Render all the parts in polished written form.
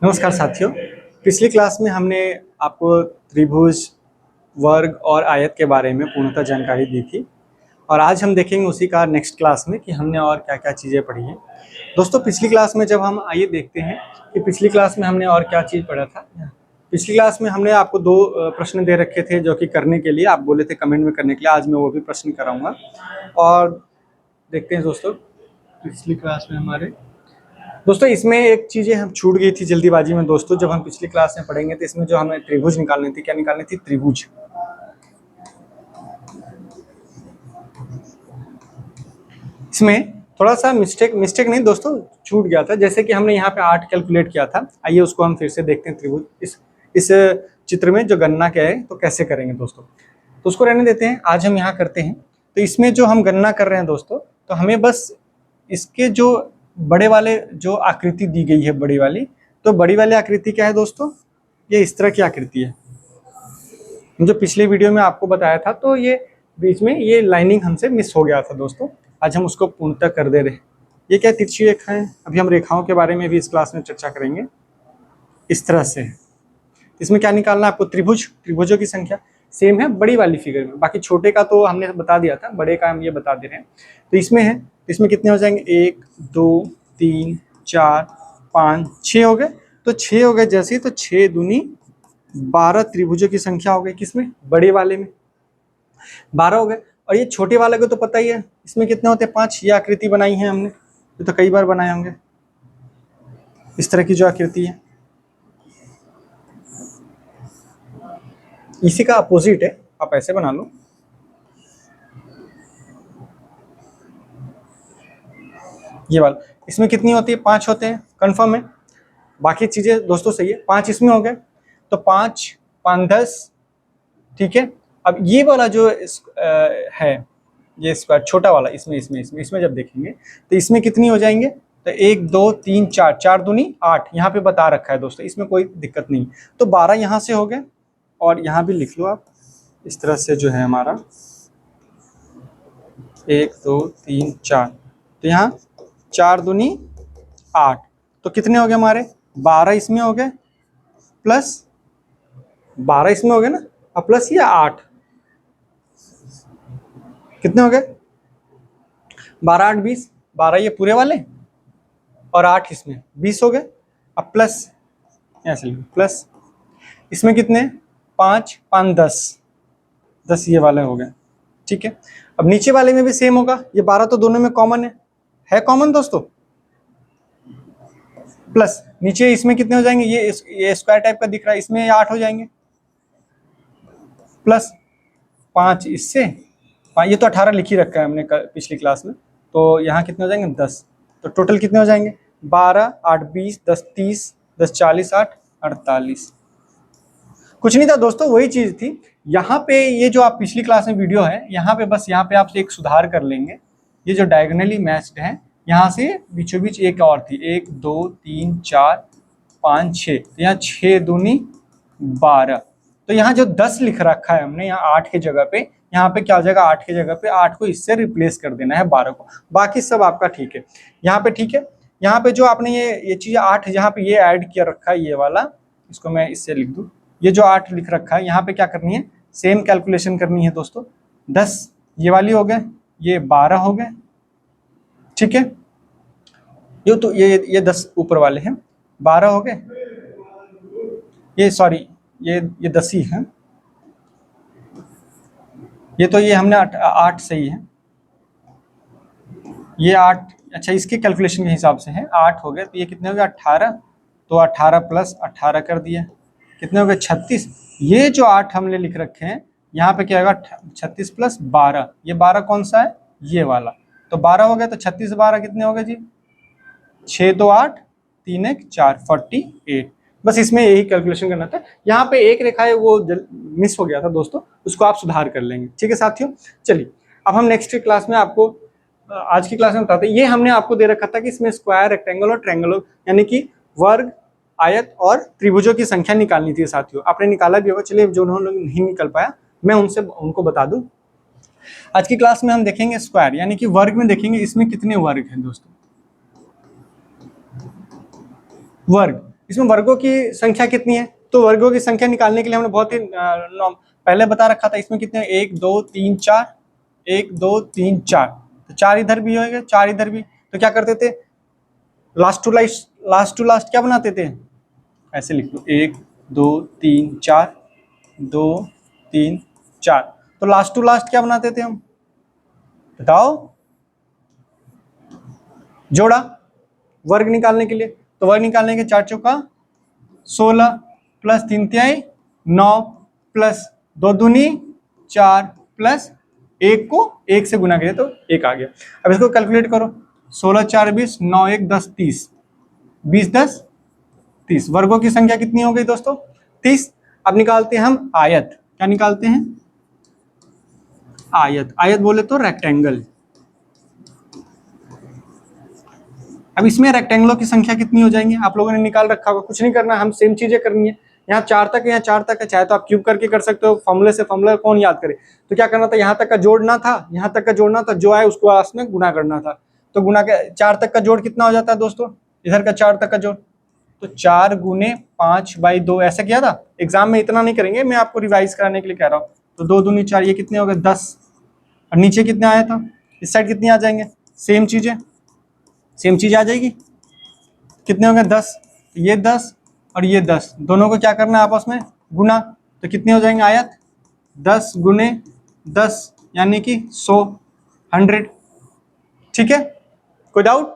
नमस्कार साथियों, पिछली क्लास में हमने आपको त्रिभुज, वर्ग और आयत के बारे में पूर्णतः जानकारी दी थी और आज हम देखेंगे उसी का नेक्स्ट क्लास में कि हमने और क्या क्या चीज़ें पढ़ी हैं। दोस्तों, पिछली क्लास में जब हम आइए देखते हैं कि पिछली क्लास में हमने और क्या चीज़ पढ़ा था। पिछली क्लास में हमने आपको दो प्रश्न दे रखे थे जो कि करने के लिए आप बोले थे कमेंट में करने के लिए। आज मैं वो भी प्रश्न कराऊंगा और देखते हैं दोस्तों पिछली क्लास में हमारे दोस्तों इसमें एक चीज़ें हम छूट गई थी जल्दीबाजी में। दोस्तों, जब हम पिछली क्लास में पढ़ेंगे तो इसमें जो हमें त्रिभुज निकालनी थी, क्या निकालनी थी? त्रिभुज। इसमें थोड़ा सा मिस्टेक नहीं दोस्तों, छूट गया था। जैसे कि हमने यहाँ पे 8 कैलकुलेट किया था, आइए उसको हम फिर से देखते हैं। त्रिभुज इस चित्र में जो गणना क्या है तो कैसे करेंगे दोस्तों, तो उसको रहने देते हैं। आज हम यहाँ करते हैं। तो इसमें जो हम गणना कर रहे हैं दोस्तों, तो हमें बस इसके जो बड़े वाले जो आकृति दी गई है, बड़ी वाली, तो बड़ी वाली आकृति क्या है दोस्तों? ये इस तरह की आकृति है जो पिछले वीडियो में आपको बताया था। तो ये बीच में ये लाइनिंग हमसे मिस हो गया था दोस्तों, आज हम उसको पूर्णतः कर दे रहे हैं। ये क्या तिरछी रेखा है? अभी हम रेखाओं के बारे में भी इस क्लास में चर्चा करेंगे। इस तरह से इसमें क्या निकालना है आपको? त्रिभुज, त्रिभुजों की संख्या सेम है बड़ी वाली फिगर में। बाकी छोटे का तो हमने बता दिया था, बड़े का हम ये बता दे रहे हैं। तो इसमें है, इसमें कितने हो जाएंगे? 1 2 3 4 5 6 हो गए। तो 6 हो गए जैसे ही, तो 6 दूनी 12 त्रिभुजों की संख्या हो गई। किसमें? बड़े वाले में 12 हो गए। और ये छोटे वाले को तो पता ही है, इसमें कितने होते हैं? 5। ये आकृति बनाई है हमने, ये तो कई बार बनाए होंगे। इस तरह की जो आकृति है, इसी का अपोजिट है, आप ऐसे बना लो। ये वाला, इसमें कितनी होती है? 5 होते हैं, कंफर्म है। बाकी चीजें दोस्तों सही है। 5 इसमें हो गए, तो 5 5 10, ठीक है। अब ये वाला जो है, ये स्क्वायर छोटा वाला, इसमें जब देखेंगे तो इसमें कितनी हो जाएंगे? तो 1 2 3 4, 4 दूनी 8, यहाँ पे बता रखा है दोस्तों, इसमें कोई दिक्कत नहीं। तो 12 यहाँ से हो गए, और यहाँ भी लिख लो आप इस तरह से जो है हमारा 1 2 3 4। तो यहाँ 4 दूनी 8, तो कितने हो गए हमारे? 12 इसमें हो गए, प्लस 12 इसमें हो गए ना, अब प्लस ये 8, कितने हो गए? 12 8 20, 12 ये पूरे वाले और 8 इसमें, 20 हो गए। अब प्लस, ऐसे प्लस इसमें कितने? 5 5 10, 10 ये वाले हो गए, ठीक है। अब नीचे वाले में भी सेम होगा, ये 12 तो दोनों में कॉमन है कॉमन दोस्तों। प्लस नीचे इसमें कितने हो जाएंगे? ये स्क्वायर टाइप का दिख रहा है, इसमें 8 हो जाएंगे, प्लस 5 इससे, ये तो 18 लिख ही रखा है हमने पिछली क्लास में। तो यहाँ कितने हो जाएंगे? 10। तो टोटल कितने हो जाएंगे? 12 8 20 10 30 10 40 8 48। कुछ नहीं था दोस्तों, वही चीज थी। यहाँ पे ये जो आप पिछली क्लास में वीडियो है, यहाँ पे बस यहाँ पे आप एक सुधार कर लेंगे। ये जो डायगोनली मैच्ड है, यहाँ से बीचों बीच एक और थी, 1 2 3 4 5 6, तो यहाँ 6 दूनी 12। तो यहाँ जो 10 लिख रखा है हमने, यहाँ 8 की जगह पे, यहाँ पे क्या हो जाएगा? 8 की जगह पे 8 को इससे रिप्लेस कर देना है 12 को। बाकी सब आपका ठीक है यहाँ पे, ठीक है। यहाँ पे जो आपने ये चीज 8 यहाँ पे ये ऐड किया रखा है, ये वाला, इसको मैं इससे लिख दूं। ये जो 8 लिख रखा है, यहाँ पे क्या करनी है? सेम कैलकुलेशन करनी है दोस्तों। 10 ये वाली हो गए, ये 12 हो गए, ठीक है। ये तो ये 10 ऊपर वाले हैं, 12 हो गए। ये सॉरी, ये 10 ही है। ये तो ये हमने 8 सही है, ये 8, अच्छा इसके कैलकुलेशन के हिसाब से है 8 हो गए। तो ये कितने हो गए? 18। तो 18 प्लस 18 कर दिया, कितने हो गए? 36। ये जो 8 हमने लिख रखे हैं, यहाँ पे क्या होगा? 36 प्लस 12, ये 12 कौन सा है? ये वाला। तो 12 हो गया, तो 36 12 कितने हो गए जी? 6 2 8 3 1 4, 48। बस इसमें यही कैलकुलेशन करना था। यहाँ पे एक रेखा है वो मिस हो गया था दोस्तों, उसको आप सुधार कर लेंगे, ठीक है साथियों। चलिए अब हम नेक्स्ट क्लास में आपको, आज की क्लास में बताते हैं। ये हमने आपको दे रखा था कि इसमें स्क्वायर, रेक्टेंगल और ट्रायंगल, यानी कि वर्ग, आयत और त्रिभुजों की संख्या निकालनी थी साथियों। आपने निकाला भी होगा। चलिए जो लोग नहीं निकल पाया, मैं उनको बता दूं। आज की क्लास में हम देखेंगे स्क्वायर, यानी कि वर्ग में देखेंगे इसमें कितने वर्ग हैं दोस्तों। वर्ग, इसमें वर्गों की संख्या कितनी है, तो वर्गों की संख्या निकालने के लिए हमने बहुत ही पहले बता रखा था इसमें कितने, 1 2 3 4, 1 2 3 4, तो 4 इधर भी होंगे 4 इधर भी, तो क्या करते थे, लास्ट टू लास्ट क्या बनाते थे, ऐसे लिख लो 1 2 3 4 2 3 4, तो लास्ट टू लास्ट क्या बनाते थे हम, बताओ, जोड़ा, वर्ग निकालने के लिए, तो वर्ग निकालने के 4 चौका 16 प्लस 3 तिहाई 9 प्लस 2 दूनी 4 प्लस 1 को 1 से गुना करिए तो 1 आ गया। अब इसको कैलकुलेट करो, 16 4 20, 9 1 10 30, 20 10 30, वर्गों की संख्या कितनी हो गई दोस्तों, 30। अब निकालते हैं हम आयत, क्या निकालते हैं, आयत, आयत बोले तो रेक्टेंगल। अब इसमें रेक्टेंगलों की संख्या कितनी हो जाएंगी, आप लोगों ने निकाल रखा होगा, कुछ नहीं करना, हम सेम चीजें करनी है। यहाँ 4 तक है, यहाँ 4 तक है, चाहे तो आप क्यूब करके कर सकते हो, फॉर्मूले से, फॉर्मूला कौन याद करे, तो क्या करना था, यहाँ तक का जोड़ना था, यहाँ तक का जोड़ना था, जो आए उसको आपस में गुना करना था, तो गुना के 4 तक का जोड़ कितना हो जाता है दोस्तों, इधर का 4 तक का जोड़, तो 4 गुने 5/2 ऐसा किया था। एग्जाम में इतना नहीं करेंगे, मैं आपको रिवाइज कराने के लिए कह रहा हूँ। तो 2 दूनी 4, ये कितने हो गए 10, और नीचे कितने आया था, इस साइड कितनी आ जाएंगे, सेम चीज आ जाएगी, कितने हो गए 10, ये 10 और ये 10, दोनों को क्या करना है आपस में गुना, तो कितने हो जाएंगे आयत, 10 गुने 10 यानी कि 100, 100, ठीक है, कोई डाउट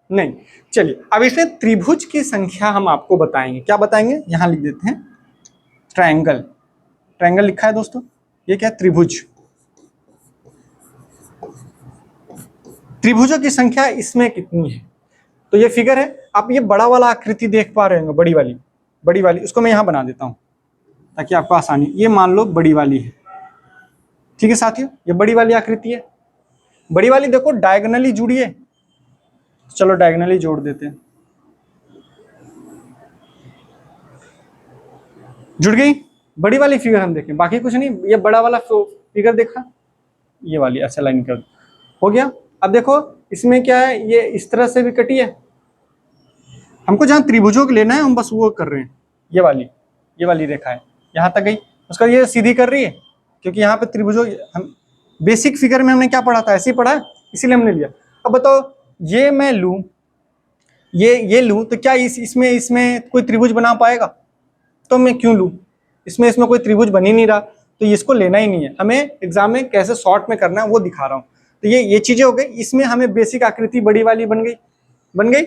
नहीं। चलिए अब इसमें त्रिभुज की संख्या हम आपको बताएंगे, क्या बताएंगे, यहां लिख देते हैं ट्रायंगल, ट्रायंगल लिखा है दोस्तों, ये क्या है, त्रिभुज, त्रिभुजों की संख्या इसमें कितनी है, तो ये फिगर है, आप ये बड़ा वाला आकृति देख पा रहे होंगे, बड़ी वाली, उसको मैं यहां बना देता हूं ताकि आपको आसानी, ये मान लो बड़ी वाली है, ठीक है साथियों, ये बड़ी वाली आकृति है, बड़ी वाली देखो डायगोनली जुड़ी है, चलो डायगोनली जोड़ देते हैं, जुड़ गई बड़ी वाली फिगर, हम देखें बाकी कुछ नहीं, ये बड़ा वाला फिगर देखा, ये वाली ऐसे लाइन कर हो गया। अब देखो इसमें क्या है, ये इस तरह से भी कटी है, हमको जहां त्रिभुजों को लेना है हम बस वो कर रहे हैं, ये वाली रेखा है यहां तक गई, उसका ये सीधी कर रही है, क्योंकि यहाँ पे त्रिभुजों, हम बेसिक फिगर में हमने क्या पढ़ा था, ऐसे ही पढ़ा है, इसीलिए हमने लिया। अब बताओ ये मैं लूं, ये लूं, तो क्या इसमें कोई त्रिभुज बना पाएगा, तो मैं क्यों लूं, इसमें कोई त्रिभुज बन ही नहीं रहा, तो इसको लेना ही नहीं है, हमें एग्जाम में कैसे शॉर्ट में करना है वो दिखा रहा हूं। तो ये चीजें हो गई, इसमें हमें बेसिक आकृति बड़ी वाली बन गई।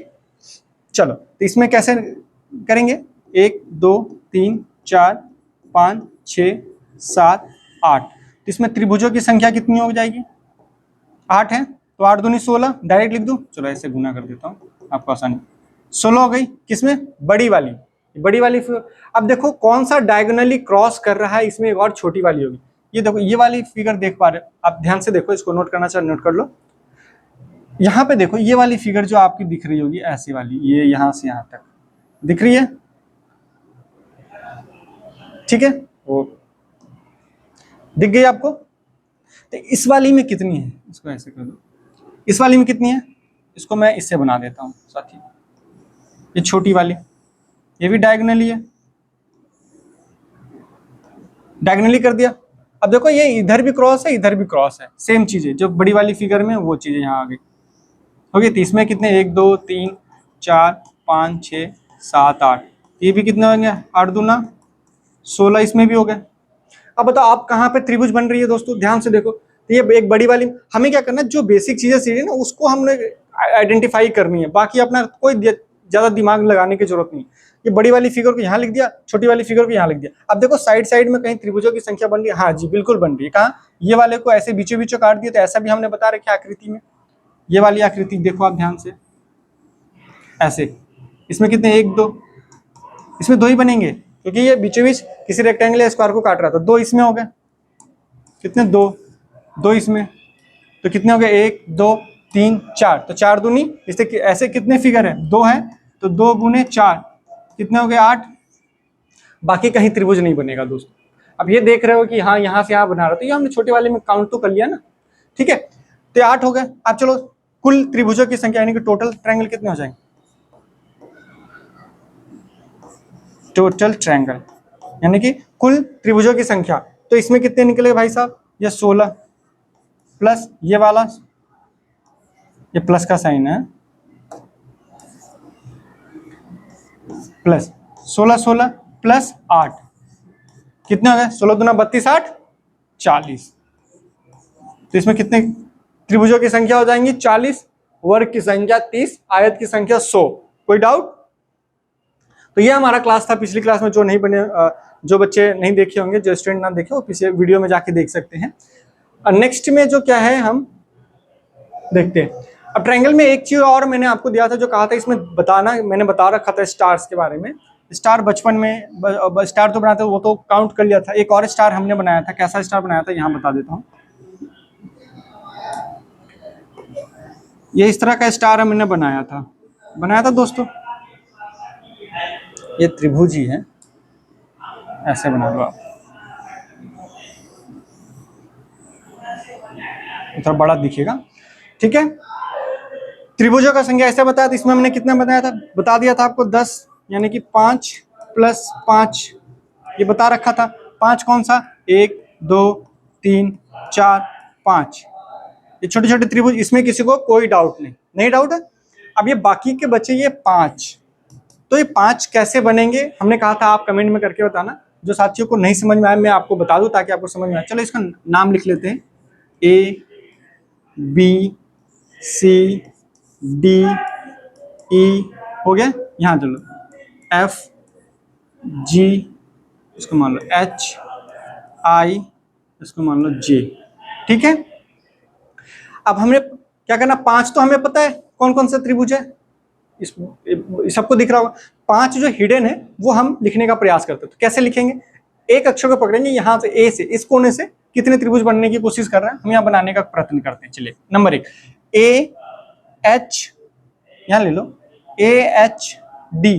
चलो तो इसमें कैसे करेंगे, 1 2 3 4 5 6 7 8, तो इसमें त्रिभुजों की संख्या कितनी हो जाएगी, 8 है, तो 8 दूनी 16, डायरेक्ट लिख दूं, चलो ऐसे गुना कर देता हूं आपको आसानी, 16 हो गई, किसमें, बड़ी वाली। अब देखो कौन सा डायगोनली क्रॉस कर रहा है, इसमें एक और छोटी वाली होगी, ये देखो ये वाली फिगर देख पा रहे हो आप, ध्यान से देखो, इसको नोट करना चाहिए, नोट कर लो, यहाँ पे देखो ये वाली फिगर जो आपकी दिख रही होगी, ऐसी वाली, ये यहां से यहां तक दिख रही है, ठीक है, वो दिख गई आपको, तो इस वाली में कितनी है, इसको ऐसे कर दो, इस वाली में कितनी है, इसको मैं इससे बना देता हूं साथी, ये छोटी वाली, ये भी डायगोनली है, डायगोनली कर दिया। अब देखो ये इधर भी क्रॉस है, इधर भी क्रॉस है, सेम चीज है, जो बड़ी वाली फिगर में वो चीजें यहाँ आ गई, हो गई, तो इसमें कितने, 1 2 3 4 5 6 7 8, ये भी कितने होंगे, 8 दूना 16, इसमें भी हो गए। अब बताओ आप कहाँ पे त्रिभुज बन रही है दोस्तों, ध्यान से देखो, तो ये एक बड़ी वाली, हमें क्या करना है, जो बेसिक चीजें सीखी ना उसको हमने आइडेंटिफाई करनी है, बाकी अपना कोई ज्यादा दिमाग लगाने की जरूरत नहीं। ये बड़ी वाली फिगर को यहाँ लिख दिया, छोटी वाली फिगर को यहाँ लिख दिया। अब देखो साइड में कहीं त्रिभुजों की संख्या बन रही है, हाँ जी बिल्कुल बन रही है, कहाँ, ये वाले को ऐसे बीचों बीचों काट दिया, तो ऐसा भी हमने बता रखा आकृति में, ये वाली आकृति देखो आप ध्यान से, ऐसे, इसमें कितने, 1 2, इसमें 2 ही बनेंगे, क्योंकि ये बीचों बीच किसी रेक्टेंगल या स्क्वायर को काट रहा था, 2 इसमें हो गए, कितने, 2 इसमें, तो कितने हो गए, 1 2 3 4, तो 4 दूनी, इससे ऐसे कितने फिगर है, 2 है, तो 2 गुने 4 कितने हो गए, 8, बाकी कहीं त्रिभुज नहीं बनेगा दोस्तों। अब ये देख रहे हो कि हाँ यहाँ से यहाँ बना रहा हो, तो ये हमने छोटे वाले में काउंट तो कर लिया ना, ठीक है। तो 8 हो गए। अब चलो कुल त्रिभुजों की संख्या यानी कि टोटल ट्रायंगल कितने हो जाएंगे, टोटल ट्रायंगल यानी कि कुल त्रिभुजों की संख्या। तो इसमें कितने निकले भाई साहब, ये 16 प्लस ये वाला, ये प्लस का साइन है, प्लस 16 16 प्लस 8 कितने हो गए, 16 दूना 32 8 40। तो इसमें कितने त्रिभुजों की संख्या हो जाएंगी 40, वर्ग की संख्या 30, आयत की संख्या 100। कोई डाउट। तो ये हमारा क्लास था। पिछली क्लास में जो नहीं बने, जो बच्चे नहीं देखे होंगे, जो स्टूडेंट ना देखे, वो पिछले वीडियो में जाके देख सकते हैं। और नेक्स्ट में जो क्या है हम देखते हैं। अब ट्रायंगल में एक चीज और मैंने आपको दिया था, जो कहा था इसमें बताना, मैंने बता रखा था स्टार्स के बारे में। स्टार बचपन में स्टार तो बनाते, वो तो काउंट कर लिया था। एक और स्टार हमने बनाया था, कैसा स्टार बनाया था यहाँ बता देता हूँ। ये इस तरह का स्टार हमने बनाया था दोस्तों। ये त्रिभुज ही है, ऐसे बना लो आप, थोड़ा बड़ा दिखेगा, ठीक है। त्रिभुजों का संख्या ऐसे बताया था। इसमें हमने कितना बताया था, बता दिया था आपको 10, यानी कि 5 प्लस 5 ये बता रखा था। 5 कौन सा, 1 2 3 4 5, ये छोटे छोटे त्रिभुज। इसमें किसी को कोई डाउट नहीं डाउट है। अब ये बाकी के बचे ये 5, तो ये 5 कैसे बनेंगे हमने कहा था, आप कमेंट में करके बताना। जो साथियों को नहीं समझ में आया मैं आपको बता दूं ताकि आपको समझ में आए। चलो इसका नाम लिख लेते हैं, A B C D E हो गया। यहाँ चलो F G, इसको मान लो H I, इसको मान लो J, ठीक है। अब हमने क्या करना, 5 तो हमें पता है कौन कौन सा त्रिभुज है, इस सबको दिख रहा होगा। 5 जो हिडन है वो हम लिखने का प्रयास करते हैं। तो कैसे लिखेंगे, एक अक्षर को पकड़ेंगे, यहाँ से ए से, इस कोने से कितने त्रिभुज बनने की कोशिश कर रहे हैं हम, यहाँ बनाने का प्रयत्न करते हैं। चलिए नंबर 1 ए एच, यहाँ ले लो ए एच डी,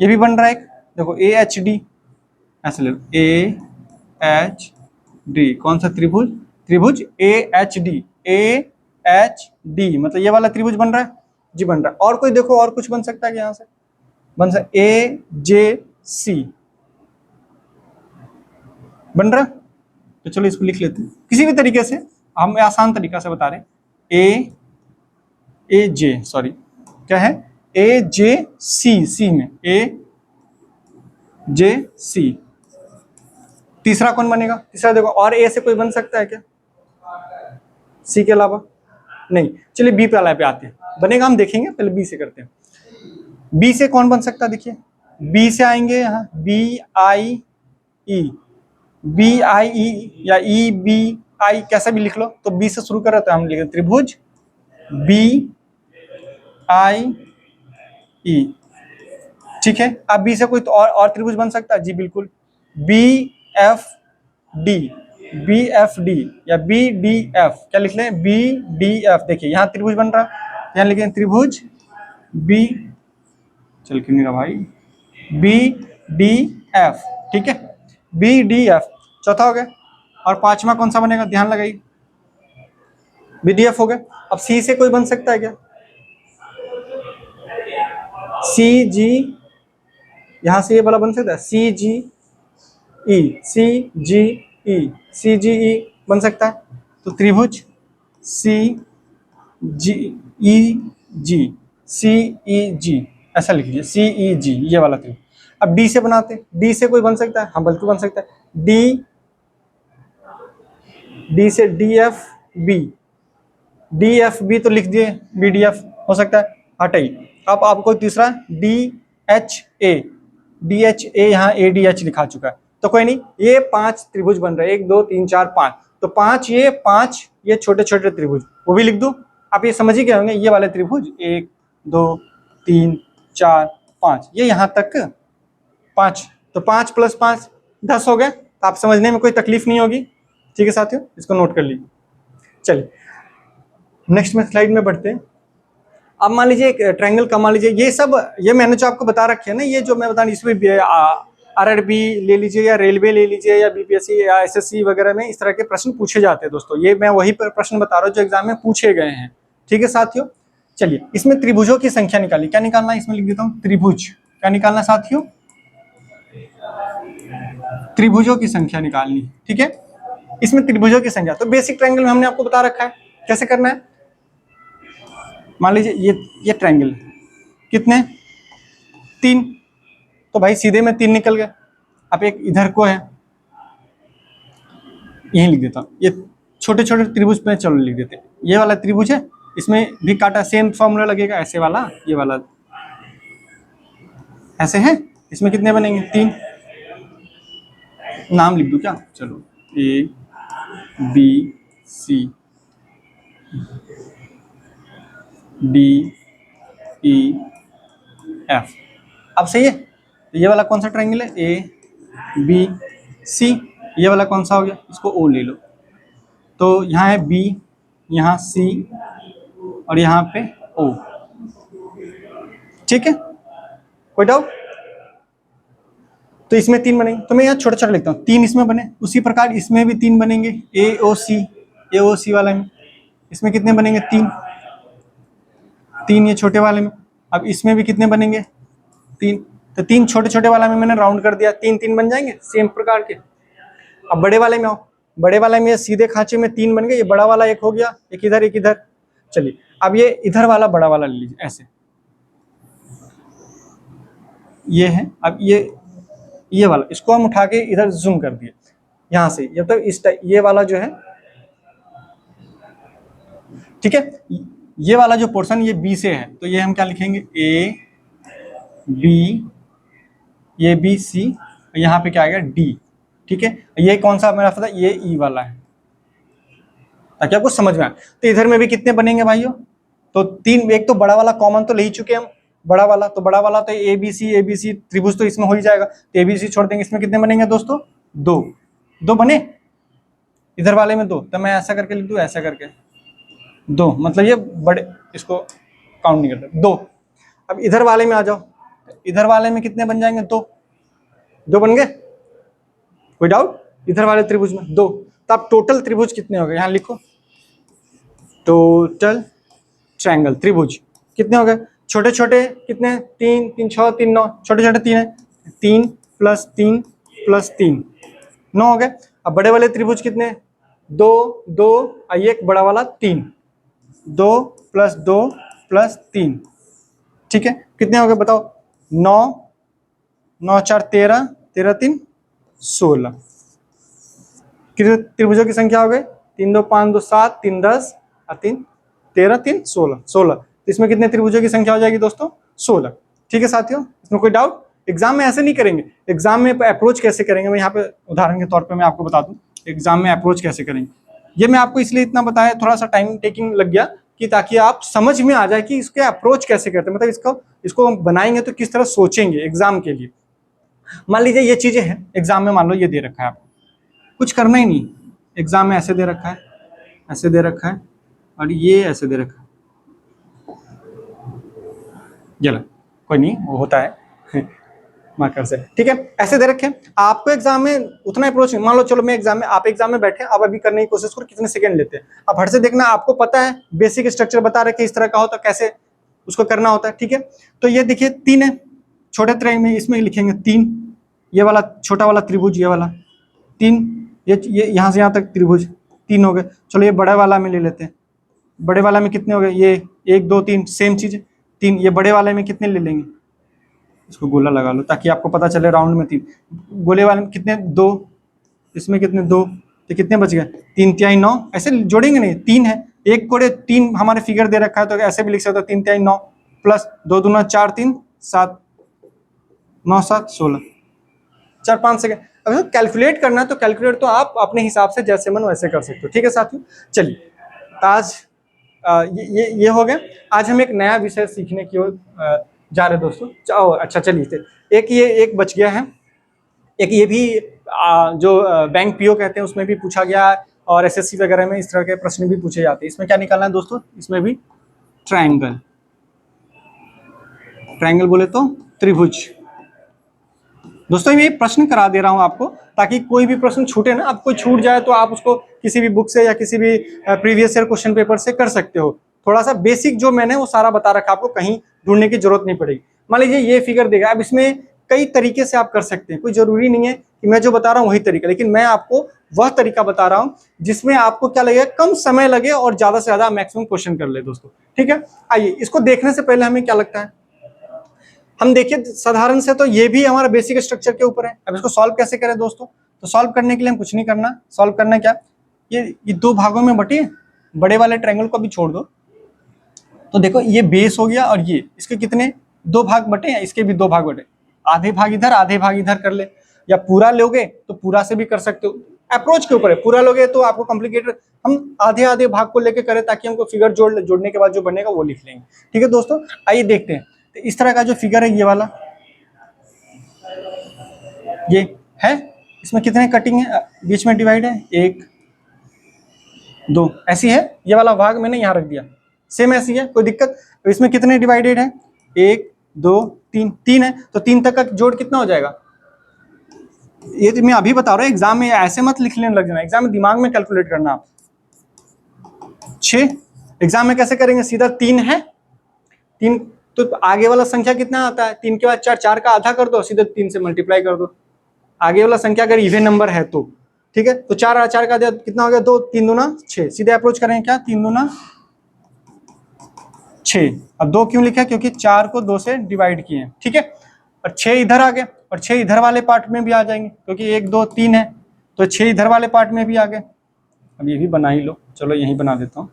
ये भी बन रहा है एक, देखो ए एच डी, ऐसे ले लो ए एच डी। कौन सा त्रिभुज, त्रिभुज A H D, A H D, मतलब ये वाला त्रिभुज बन रहा है जी, बन रहा है। और कोई देखो और कुछ बन सकता है, यहां से बन सकता है ए जे सी, बन रहा है। तो चलो इसको लिख लेते हैं किसी भी तरीके से, हम आसान तरीका से बता रहे हैं। ए जे, सॉरी क्या है, ए जे सी, सी में ए जे सी। तीसरा कौन बनेगा, तीसरा देखो, और ए से कोई बन सकता है क्या, सी के अलावा नहीं। चलिए बी वाला पे आते हैं, बनेगा हम देखेंगे, पहले बी से करते हैं। बी से कौन बन सकता है, देखिए बी से आएंगे यहाँ B I E, B I ई या ई बी आई, कैसा भी लिख लो। तो बी से शुरू कर रहे तो हम लिखे त्रिभुज बी आई ई, ठीक है। अब बी से कोई तो और त्रिभुज बन सकता है जी, बिल्कुल B F D, B F D या बी डी एफ, क्या लिख लें, बी डी एफ। देखिए यहाँ त्रिभुज बन रहा है, यहाँ लिखे त्रिभुज बी, चल क्यों नहीं रहा भाई, बी डी एफ, ठीक है, बी डी एफ। चौथा हो गया, और पांचवा कौन सा बनेगा, ध्यान लगाइए, बी डी एफ हो गया। अब सी से कोई बन सकता है क्या, सी जी, यहां से ये वाला बन सकता है सी जी ई, सी जी ई, सी जी ई बन सकता है। तो त्रिभुज सी जी ई जी, सी ई जी, ऐसा लिख लीजिए सी ई जी, ये वाला त्रिभुज। अब डी से बनाते हैं, डी से कोई बन सकता है, हाँ बिल्कुल बन सकता है, डी, डी से D F B, D F B तो लिख दिए, बी डी एफ हो सकता है, हटाइए। अब आपको तीसरा D H A, D H A, यहाँ ए डी एच लिखा चुका है, तो कोई नहीं, ये 5 त्रिभुज बन रहे हैं, 1 2 3 4 5, तो 5 ये छोटे छोटे त्रिभुज, वो भी लिख दो। आप ये समझ ही गए होंगे, ये वाले त्रिभुज 1 2 3 4 5, ये यहाँ तक 5, तो 5 प्लस 5 10 हो गए। तो आप समझने में कोई तकलीफ नहीं होगी, ठीक है साथियों, इसको नोट कर लीजिए। चलिए नेक्स्ट में स्लाइड में बढ़ते हैं। अब मान लीजिए एक ट्रायंगल का, मान लीजिए ये सब, ये मैंने जो आपको बता रखे है ना, ये जो मैं बता रही, इसमें आरआरबी ले लीजिए या रेलवे ले लीजिए या बीपीएससी या एसएससी वगैरह में इस तरह के प्रश्न पूछे जाते हैं दोस्तों। ये मैं वही प्रश्न बता रहा हूँ जो एग्जाम में पूछे गए हैं। ठीक है साथियों, चलिए इसमें त्रिभुजों की संख्या निकाली। क्या निकालना है इसमें लिख देता हूँ, त्रिभुज। क्या निकालना साथियों, त्रिभुजों की संख्या निकालनी। ठीक है, इसमें त्रिभुजों की संख्या तो बेसिक ट्रायंगल में हमने आपको बता रखा है कैसे करना है। मान लीजिए ये ट्रायंगल कितने, 3, तो भाई सीधे में 3 निकल गए। अब एक इधर को है, यही लिख देता हूँ, ये छोटे छोटे त्रिभुज पे चलो लिख देते हैं। ये वाला त्रिभुज है, इसमें भी काटा सेम फॉर्मूला लगेगा, ऐसे वाला, ये वाला ऐसे है। इसमें कितने बनेंगे, 3। नाम लिख दूं क्या, चलो A B C D E F. अब सही है, ये वाला कौन सा ट्रायंगल है, ए बी सी। ये वाला कौन सा हो गया, इसको ओ ले लो। तो यहाँ है बी, यहाँ सी और यहाँ पे ओ। ठीक है, कोई डाउट। तो इसमें 3 बनेंगे, तो मैं यहाँ छोटा छोटा लिखता हूँ, 3 इसमें बने। उसी प्रकार इसमें भी 3 बनेंगे, ए ओ सी वाला में इसमें कितने बनेंगे, 3 ये छोटे वाले में। अब इसमें भी कितने बनेंगे, 3। तो 3 छोटे छोटे वाला में मैंने राउंड कर दिया, 3 बन जाएंगे सेम प्रकार के। अब बड़े वाले में आओ, बड़े वाले में सीधे खांचे में 3 बन गए। ये बड़ा वाला एक हो गया, एक इधर एक इधर। चलिए अब ये इधर वाला बड़ा वाला ले लीजिए, ऐसे ये है। अब ये वाला इसको हम उठा के इधर जूम कर दिए यहां से, जब तक इस ये वाला जो है, ठीक है, ये वाला जो पोर्शन ये बी से है, तो ये हम क्या लिखेंगे, ए बी, ये बी सी, यहाँ पे क्या आएगा, डी। ठीक है, ये कौन सा मेरा पता, ये ई वाला है, ताकि आपको समझ में आए। तो इधर में भी कितने बनेंगे भाइयों, तो 3। एक तो बड़ा वाला कॉमन तो ले ही चुके हम, बड़ा वाला तो ए बी सी त्रिभुज तो इसमें हो ही जाएगा। तो ए बी सी छोड़ देंगे, इसमें कितने बनेंगे दोस्तों, 2 बने। इधर वाले में 2, तो मैं ऐसा करके लिख दूं, ऐसा करके 2, मतलब ये बड़े, इसको काउंट नहीं करते, 2। अब इधर वाले में आ जाओ, इधर वाले में कितने बन जाएंगे, 2 बन गए, कोई डाउट। इधर वाले त्रिभुज में 2, तो अब टोटल त्रिभुज कितने हो गए, यहाँ लिखो, टोटल ट्रायंगल त्रिभुज कितने हो गए, छोटे छोटे कितने, 3 3 6 3 9, छोटे छोटे 3 है, 3 + 3 + 3 9 हो गए। अब बड़े वाले त्रिभुज कितने, 2 2, आइए एक बड़ा वाला 3, 2 + 2 + 3। ठीक है, कितने हो गए बताओ, 9 9 4 13, 13 3 16। कितने त्रिभुजों की संख्या हो गई, 3 2 5 2 7, 3 10 और 3 13 3 16। इसमें कितने त्रिभुजों की संख्या हो जाएगी दोस्तों, 16। ठीक है साथियों, इसमें कोई डाउट। एग्जाम में ऐसे नहीं करेंगे, एग्जाम में अप्रोच कैसे करेंगे, मैं यहाँ पे उदाहरण के तौर पे मैं आपको बता दूं एग्जाम में अप्रोच कैसे करेंगे। ये मैं आपको इसलिए इतना बताया, थोड़ा सा टाइम टेकिंग लग गया, कि ताकि आप समझ में आ जाए कि इसके अप्रोच कैसे करते हैं, मतलब इसको हम बनाएंगे तो किस तरह सोचेंगे एग्जाम के लिए। मान लीजिए ये चीजें हैं एग्जाम में, मान लो ये दे रखा है आपको, कुछ करना ही नहीं, एग्जाम में ऐसे दे रखा है, ऐसे दे रखा है, और ये ऐसे दे रखा है, चलो कोई नहीं, वो होता है मार्कर से। ठीक है, ऐसे दे रखे आपको एग्जाम में उतना अप्रोच। मान लो चलो मैं एग्जाम में, आप एग्जाम में बैठे, आप अभी करने की कोशिश करो, कितने सेकंड लेते हैं आप हट से देखना, आपको पता है बेसिक स्ट्रक्चर बता रखे इस तरह का हो तो कैसे उसको करना होता है। ठीक है, तो ये देखिए 3 है, छोटे त्रिभुज में इसमें लिखेंगे 3, ये वाला छोटा वाला त्रिभुज, ये वाला 3, ये यहाँ से यहाँ तक त्रिभुज 3 हो गए। चलो ये बड़े वाला में ले लेते हैं, बड़े वाला में कितने हो गए, ये 1 2 3 सेम चीज 3। ये बड़े वाले में कितने ले लेंगे, इसको गोला लगा लो ताकि आपको पता चले राउंड में 3। गोले वाले में कितने, 2, इसमें कितने 2, तो कितने बच गए, 3 3 9। ऐसे जोड़ेंगे नहीं, 3 है, 1 कोड़े 3 हमारे फिगर दे रखा है, तो ऐसे भी लिख सकते हो 3 3 9 प्लस 2 2 4 3 7 9 7 16, 4 5 सेकेंड। अगर कैलकुलेट करना है तो कैलकुलेट तो आप अपने हिसाब से जैसे मन वैसे कर सकते हो। ठीक है साथियों, चलिए आज ये हो गया। आज हम एक नया विषय सीखने की ओर जा रहे दोस्तों। अच्छा चलिए, एक बच गया है, एक ये भी जो बैंक पीओ कहते हैं उसमें भी पूछा गया है, और एसएससी वगैरह में इस तरह के प्रश्न भी पूछे जाते हैं। इसमें क्या निकालना है दोस्तों, इसमें भी ट्रायंगल, ट्रायंगल बोले तो त्रिभुज दोस्तों मैं ये प्रश्न करा दे रहा हूं आपको, ताकि कोई भी प्रश्न छूटे ना, आप कोई छूट जाए तो आप उसको किसी भी बुक से या किसी भी प्रीवियस ईयर क्वेश्चन पेपर से कर सकते हो। थोड़ा सा बेसिक जो मैंने वो सारा बता रखा, आपको कहीं ढूंढने की जरूरत नहीं पड़ेगी। मान लीजिए ये फिगर देगा, अब इसमें कई तरीके से आप कर सकते हैं, कोई जरूरी नहीं है कि मैं जो बता रहा हूँ वही तरीका, लेकिन मैं आपको वह तरीका बता रहा हूँ जिसमें आपको क्या लगेगा, कम समय लगे और ज्यादा से ज्यादा मैक्सिमम क्वेश्चन कर ले दोस्तों। ठीक है, आइए इसको देखने से पहले हमें क्या लगता है, हम देखिए साधारण से तो ये भी हमारा बेसिक स्ट्रक्चर के ऊपर है। अब इसको सॉल्व कैसे करें दोस्तों, तो सॉल्व करने के लिए हम कुछ नहीं करना, सॉल्व करना क्या, ये दो भागों में बटी, बड़े वाले ट्रायंगल को भी छोड़ दो। तो देखो ये बेस हो गया और ये इसके कितने दो भाग बटे हैं, इसके भी दो भाग बटे, आधे भाग इधर आधे भाग इधर कर ले, या पूरा लोगे तो पूरा से भी कर सकते हो, अप्रोच के ऊपर है। पूरा लोगे तो आपको कॉम्प्लिकेटेड, हम आधे आधे भाग को लेके करें ताकि हमको फिगर जोड़ने के बाद जो बनेगा वो लिख लेंगे। ठीक है दोस्तों, आइए देखते हैं। तो इस तरह का जो फिगर है ये वाला, ये है, इसमें कितने कटिंग है, बीच में डिवाइड है 1 2, ऐसी है। ये वाला भाग मैंने यहाँ रख दिया, सेम ऐसी है, कोई दिक्कत। तो इसमें कितने डिवाइडेड है, 1 2 3, 3 है, तो 3 तक का जोड़ कितना हो जाएगा, ये तो मैं अभी बता रहा हूँ, एग्जाम में ऐसे मत लिखने लग जाना, एग्जाम में दिमाग में कैलकुलेट करना आप। 6 एग्जाम में कैसे करेंगे, सीधा 3 है, 3 तो आगे वाला संख्या कितना आता है, 3 के बाद 4, 4 का आधा कर दो, सीधे 3 से मल्टीप्लाई कर दो। आगे वाला संख्या अगर इवन नंबर है तो ठीक है, तो 4 और 4 का कितना हो गया, 2, 3 दूना 6, सीधे अप्रोच करेंगे क्या, 3 दूना 6। अब 2 क्यों लिखा, क्योंकि 4 को 2 से डिवाइड किए हैं। ठीक है, और 6 इधर आ गए, और 6 इधर वाले पार्ट में भी आ जाएंगे, क्योंकि 1 2 3 है, तो 6 इधर वाले पार्ट में भी आ गए। अब ये भी बना ही लो, चलो यही बना देता हूँ।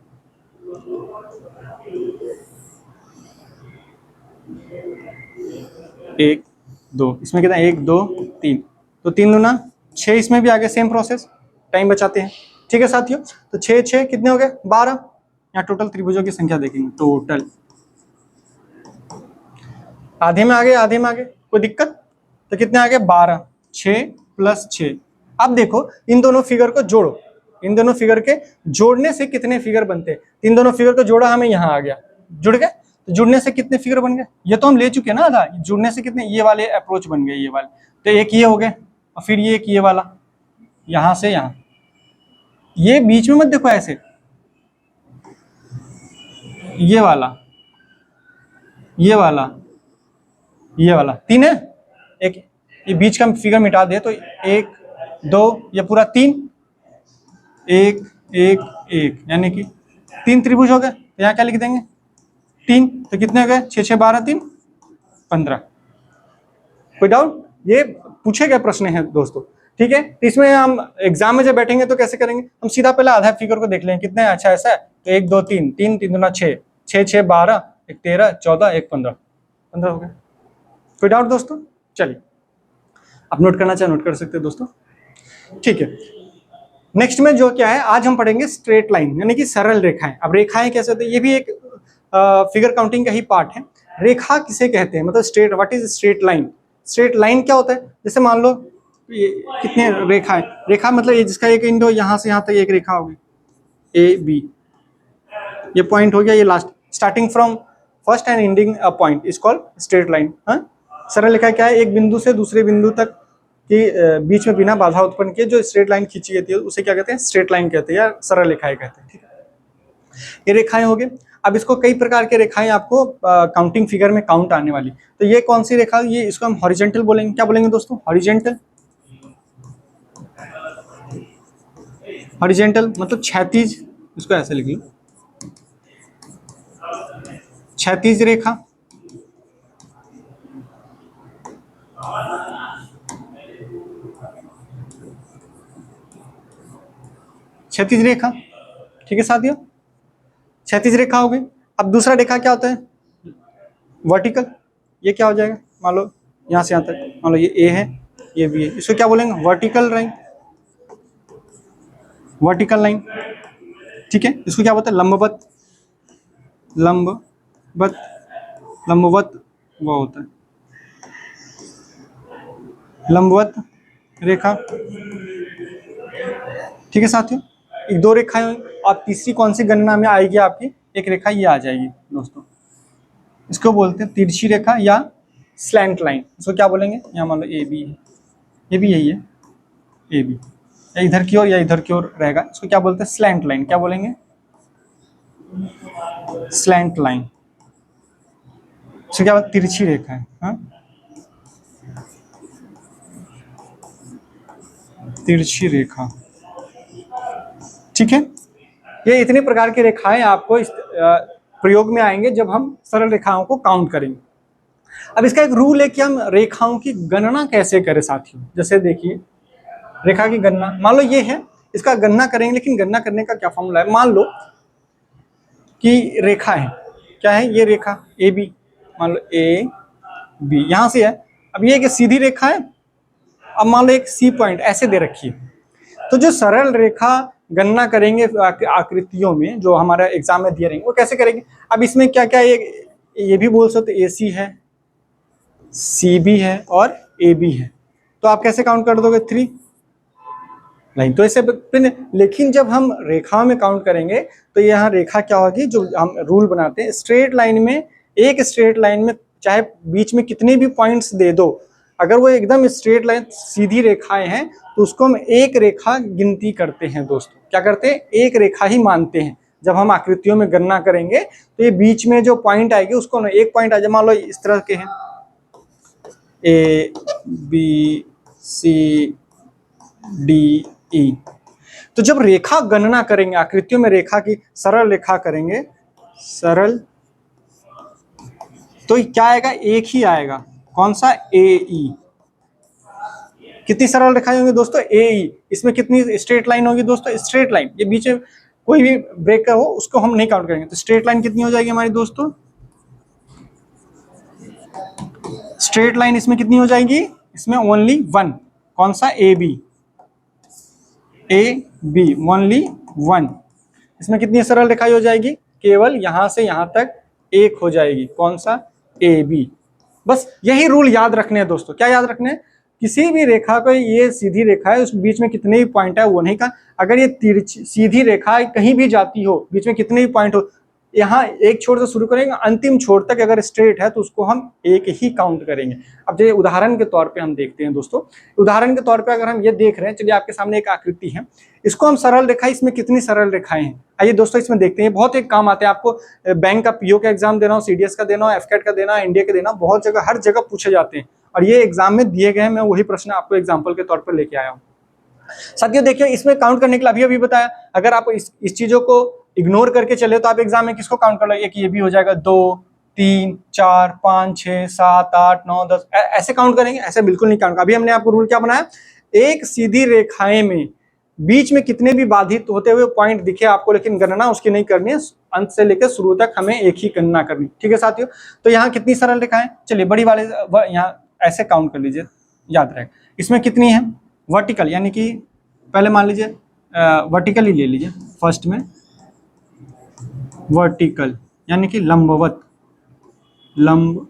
एक दो, इसमें कितना 1 2 3, तो 3 दूना 6, इसमें भी आ गए, सेम प्रोसेस, टाइम बचाते हैं। ठीक है साथियों, तो 6 6 कितने हो गए 12। यहाँ टोटल त्रिभुजों की संख्या देखेंगे, टोटल आधे में आ गए, आधे में आ गए, कोई दिक्कत, तो कितने आ गए 12, 6 प्लस 6। अब देखो इन दोनों फिगर को जोड़ो, इन दोनों फिगर के जोड़ने से कितने फिगर बनते हैं, इन दोनों फिगर को जोड़ा, हमें यहाँ आ गया, जुड़ गए, तो जुड़ने से कितने फिगर बन गए, ये तो हम ले चुके हैं ना आधा, जुड़ने से कितने, ये वाले अप्रोच बन गए, ये वाले, तो एक ये हो गए, और फिर ये एक ये वाला, यहां से यहां, ये बीच में मत देखो ऐसे, ये वाला, ये वाला, ये वाला, 3 है, एक ये बीच का फिगर मिटा दे तो 1 2, ये पूरा 3, 1 1 1, यानी कि 3 त्रिभुज हो गए। तो यहाँ क्या लिख देंगे 3, तो कितने हो गए 6 6 12 3 15। कोई डाउट, ये पूछे गए प्रश्न है दोस्तों। ठीक है, तो इसमें हम एग्जाम में जब बैठेंगे तो कैसे करेंगे, हम सीधा पहले आधा फिगर को देख लेंगे कितने, अच्छा ऐसा है, तो 1 2 3, 3 3 दूना 6, 6 6 12, 1 13 14, 1 15, 15 हो गया। कोई डाउट दोस्तों, चलिए आप नोट करना चाहे नोट कर सकते हैं दोस्तों। ठीक है, नेक्स्ट में जो क्या है, आज हम पढ़ेंगे स्ट्रेट लाइन, यानी कि सरल रेखाएं। अब रेखाएं कैसे होती है, ये भी एक फिगर काउंटिंग का ही पार्ट है। रेखा किसे कहते हैं, मतलब straight, what is straight line, straight line क्या होता है, जैसे मान लो ये कितने रेखाएं, रेखा मतलब ये जिसका एक इंडो यहाँ से यहाँ तक एक रेखा होगी, ए बी, ये पॉइंट हो गया, ये last, starting from first and ending a point is called straight line. सरल रेखा क्या है, एक बिंदु से दूसरे बिंदु तक के बीच में बिना बाधा उत्पन्न किए जो स्ट्रेट लाइन खींची जाती है उसे क्या कहते हैं, स्ट्रेट लाइन कहते हैं, या सरल रेखाएं कहते हैं। ठीक है, ये रेखाएं हो गए। अब इसको कई प्रकार के रेखाएं आपको काउंटिंग फिगर में काउंट आने वाली, तो ये कौन सी रेखा, ये इसको हम हॉरिजेंटल बोलेंगे, क्या बोलेंगे दोस्तों, हॉरिजेंटल, हॉरिजेंटल मतलब क्षैतिज, इसको ऐसे लिख लो, क्षैतिज रेखा। क्षैतिज रेखा, ठीक है साथियों, क्षैतिज रेखा हो गई। अब दूसरा रेखा क्या होता है, वर्टिकल, ये क्या हो जाएगा, मान लो यहाँ से यहाँ तक, मान लो ये ए है ये बी है, इसको क्या बोलेंगे, वर्टिकल लाइन, वर्टिकल लाइन। ठीक है, इसको क्या बोलते हैं, लंबवत, लंबवत, लंबवत वो होता है लंबवत रेखा। ठीक है साथियों, एक दो रेखाएं, और तीसरी कौन सी गणना में आएगी आपकी, एक रेखा ये आ जाएगी दोस्तों, इसको बोलते हैं तिरछी रेखा या स्लैंट लाइन, इसको क्या बोलेंगे, यहाँ मान लो ए बी है, ये भी यही है, ए बी, या इधर की ओर या इधर की ओर रहेगा। इसको क्या बोलते हैं? Slant line. क्या बोलेंगे? Slant line. इसको क्या बोलते? तिरछी रेखा है। हाँ, तिरछी रेखा। ठीक है, ये इतने प्रकार की रेखाएं आपको इस प्रयोग में आएंगे जब हम सरल रेखाओं को काउंट करेंगे। अब इसका एक रूल है कि हम रेखाओं की गणना कैसे करें साथियों। जैसे देखिए, रेखा की गणना, मान लो ये है, इसका गणना करेंगे, लेकिन गणना करने का क्या फॉर्मूला है? मान लो कि रेखा है, क्या है ये रेखा? ए बी, मान लो ए बी, यहां से है। अब ये एक सीधी रेखा है, अब मान लो एक सी पॉइंट ऐसे दे रखी है। तो जो सरल रेखा गणना करेंगे आकृतियों में, जो हमारा एग्जाम में दिए रहेंगे, वो कैसे करेंगे? अब इसमें क्या क्या ये भी बोल सकते, ए सी है, सी बी है और ए बी है। तो आप कैसे काउंट कर दोगे? 3 लाइन। तो ऐसे, लेकिन जब हम रेखा में काउंट करेंगे तो यहाँ रेखा क्या होगी, जो हम रूल बनाते हैं, स्ट्रेट लाइन में, एक स्ट्रेट लाइन में चाहे बीच में कितने भी पॉइंट्स दे दो, अगर वो एकदम स्ट्रेट लाइन सीधी रेखाएं हैं तो उसको हम एक रेखा गिनती करते हैं दोस्तों। क्या करते हैं? एक रेखा ही मानते हैं। जब हम आकृतियों में गणना करेंगे तो ये बीच में जो पॉइंट आएगी उसको हम एक पॉइंट आ जाए, मान लो इस तरह के हैं, ए बी सी डी ई। तो जब रेखा गणना करेंगे, आकृतियों में रेखा की सरल रेखा करेंगे, सरल, तो क्या आएगा? एक ही आएगा। कौन सा? ए ई। कितनी सरल रेखाएं होंगी दोस्तों? ए ई। इसमें कितनी स्ट्रेट लाइन होगी दोस्तों? Straight line. ये बीच में कोई भी ब्रेक हो उसको हम नहीं काउंट करेंगे। तो स्ट्रेट लाइन कितनी हो जाएगी हमारी दोस्तों? स्ट्रेट लाइन इसमें कितनी हो जाएगी? इसमें ओनली 1। कौन सा? A B, A B, only 1। इसमें कितनी सरल रेखाएं हो जाएगी? केवल यहां से यहां तक एक हो जाएगी। कौन सा? A B. बस यही रूल याद रखने हैं दोस्तों। क्या याद रखने हैं? किसी भी रेखा को, ये सीधी रेखा है, उस बीच में कितने भी पॉइंट है वो नहीं का, अगर ये तिरछी सीधी रेखा कहीं भी जाती हो, बीच में कितने भी पॉइंट हो, यहाँ एक छोर से शुरू करेंगे, अंतिम छोर तक अगर स्ट्रेट है तो उसको हम एक ही काउंट करेंगे। अब चलिए उदाहरण के तौर पे हम देखते हैं दोस्तों। उदाहरण के तौर पे अगर हम ये देख रहे हैं, चलिए आपके सामने एक आकृति है, इसको हम सरल रेखा, इसमें कितनी सरल रेखाएं हैं आइए दोस्तों इसमें देखते हैं। बहुत एक काम आते हैं आपको, बैंक का पीओ का एग्जाम देना हो, सीडीएस का देना हो, एफकेट का देना, एनडीए का देना, बहुत जगह, हर जगह पूछे जाते हैं और ये एग्जाम में दिए गए हैं। मैं वही प्रश्न आपको एग्जाम्पल के तौर पर लेके आया हूँ। साथियों देखिए, इसमें काउंट करने के लिए अभी बताया, अगर आप इस चीजों को इग्नोर करके चले तो आप एग्जाम में किसको काउंट कर लो? एक ये भी हो जाएगा, 2 3 4 5 6 7 8 9 10 ऐसे काउंट करेंगे? ऐसे बिल्कुल नहीं काउंट। अभी हमने आपको रूल क्या बनाया? एक सीधी रेखाएं में बीच में कितने भी बाधित होते हुए पॉइंट दिखे आपको, लेकिन गणना उसकी नहीं करनी है, अंत से लेकर शुरू तक हमें एक ही गणना करनी। ठीक है साथियों, तो यहाँ कितनी सरल रेखाएं? चलिए बड़ी वाले यहाँ ऐसे काउंट कर लीजिए, याद रहेगा। इसमें कितनी है? वर्टिकल, यानी कि पहले मान लीजिए वर्टिकल ही ले लीजिए फर्स्ट में, वर्टिकल यानी कि लंबवत, लंबवत,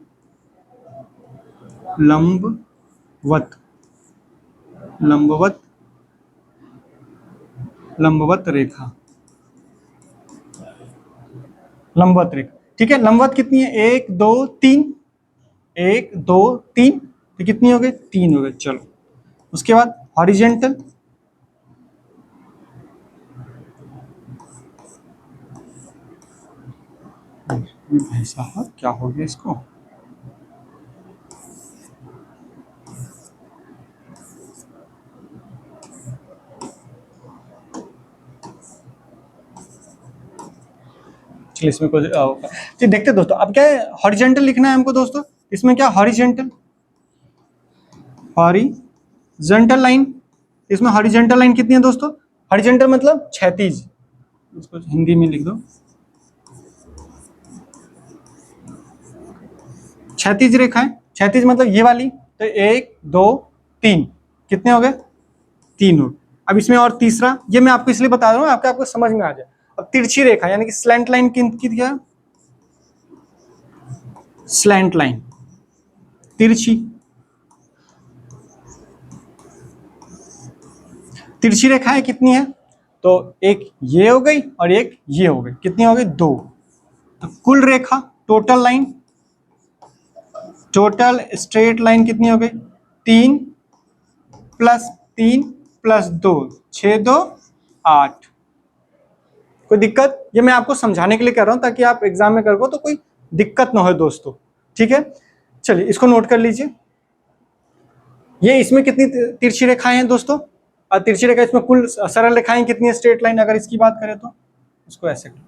लंबवत, लंबवत रेखा, लंबवत रेखा। ठीक है, लंबवत कितनी है? 1 2 3, 1 2 3, तो कितनी हो गई? 3 हो गए। चलो उसके बाद हॉरिजेंटल, भाई साहब क्या हो गया इसको? चलिए इसमें कुछ तो देखते दोस्तों। अब क्या है? हॉरिजेंटल लिखना है हमको दोस्तों। इसमें क्या? Horizontal, horizontal line. इसमें हॉरिजेंटल लाइन कितनी है दोस्तों? हॉरिजेंटल मतलब क्षैतिज, इसको हिंदी में लिख दो, क्षैतिज रेखा है। क्षैतिज मतलब ये वाली, तो 1 2 3, कितने हो गए? 3 हो गए। अब इसमें और तीसरा, ये मैं आपको इसलिए बता रहा हूँ आपको समझ में आ जाए। अब तिरछी रेखा यानी कि स्लैंट लाइन की क्या? स्लैंट लाइन, तिरछी, तिरछी रेखाएं कितनी है? तो एक ये हो गई और एक ये हो गई, कितनी हो गई? 2। तो कुल रेखा, total line, total straight line कितनी हो गई? 3 +3 +2, 6 2 8। कोई दिक्कत? ये मैं आपको समझाने के लिए कर रहा हूं ताकि आप एग्जाम में करो तो कोई दिक्कत ना हो दोस्तों, ठीक है। चलिए इसको नोट कर लीजिए। ये इसमें कितनी तिरछी रेखाएं हैं दोस्तों? और तिरछी रेखा इसमें कुल सरल रेखाएं कितनी है स्ट्रेट लाइन अगर इसकी बात करें तो इसको ऐसे करो।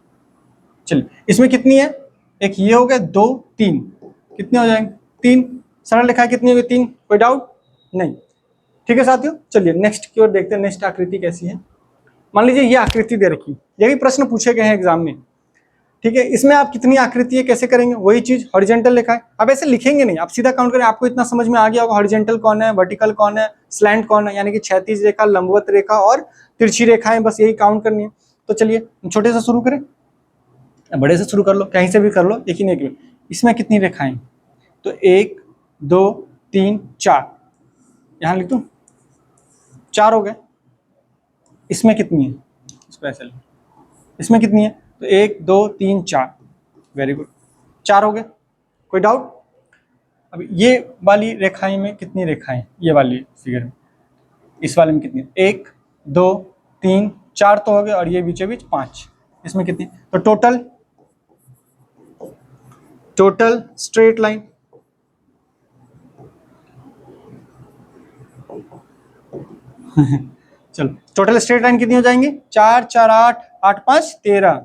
चलिए इसमें कितनी है? एक ये हो गया, 2 3, कितने हो जाएंगे? 3। सरल रेखाएं कितनी होगी? 3। कोई डाउट नहीं? ठीक है साथियों, चलिए नेक्स्ट की ओर देखते हैं। नेक्स्ट आकृति कैसी है? मान लीजिए ये आकृति दे रखी, ये भी प्रश्न पूछे गए हैं एग्जाम में, ठीक है। इसमें आप कितनी आकृति है कैसे करेंगे? वही चीज हॉरिजॉन्टल रेखा है। अब ऐसे लिखेंगे नहीं, आप सीधा काउंट करें। आपको इतना समझ में आ गया होगा हॉरिजॉन्टल कौन है, वर्टिकल कौन है, स्लैंट कौन है, यानी कि क्षैतिज रेखा, लंबवत रेखा और तिरछी रेखाएं, बस यही काउंट करनी है। तो चलिए छोटे से शुरू करें, बड़े से शुरू कर लो, कहीं से भी कर लो, एक ही नहीं। इसमें कितनी रेखाएं? तो 1 2 3 4, यहां लिख दूं 4 हो गए। इसमें कितनी है? इसको ऐसे लो। इसमें कितनी है? तो 1 2 3 4, वेरी गुड, 4 हो गए। कोई डाउट? अब ये वाली रेखाएं में कितनी रेखाएं? ये वाली फिगर में, इस वाले में कितनी? 1 2 3 4 तो हो गए, और ये बीचों बीच 5। इसमें कितनी? तो टोटल स्ट्रेट लाइन चलो टोटल स्ट्रेट लाइन कितनी हो जाएंगी? 4 4 8 8 5 13।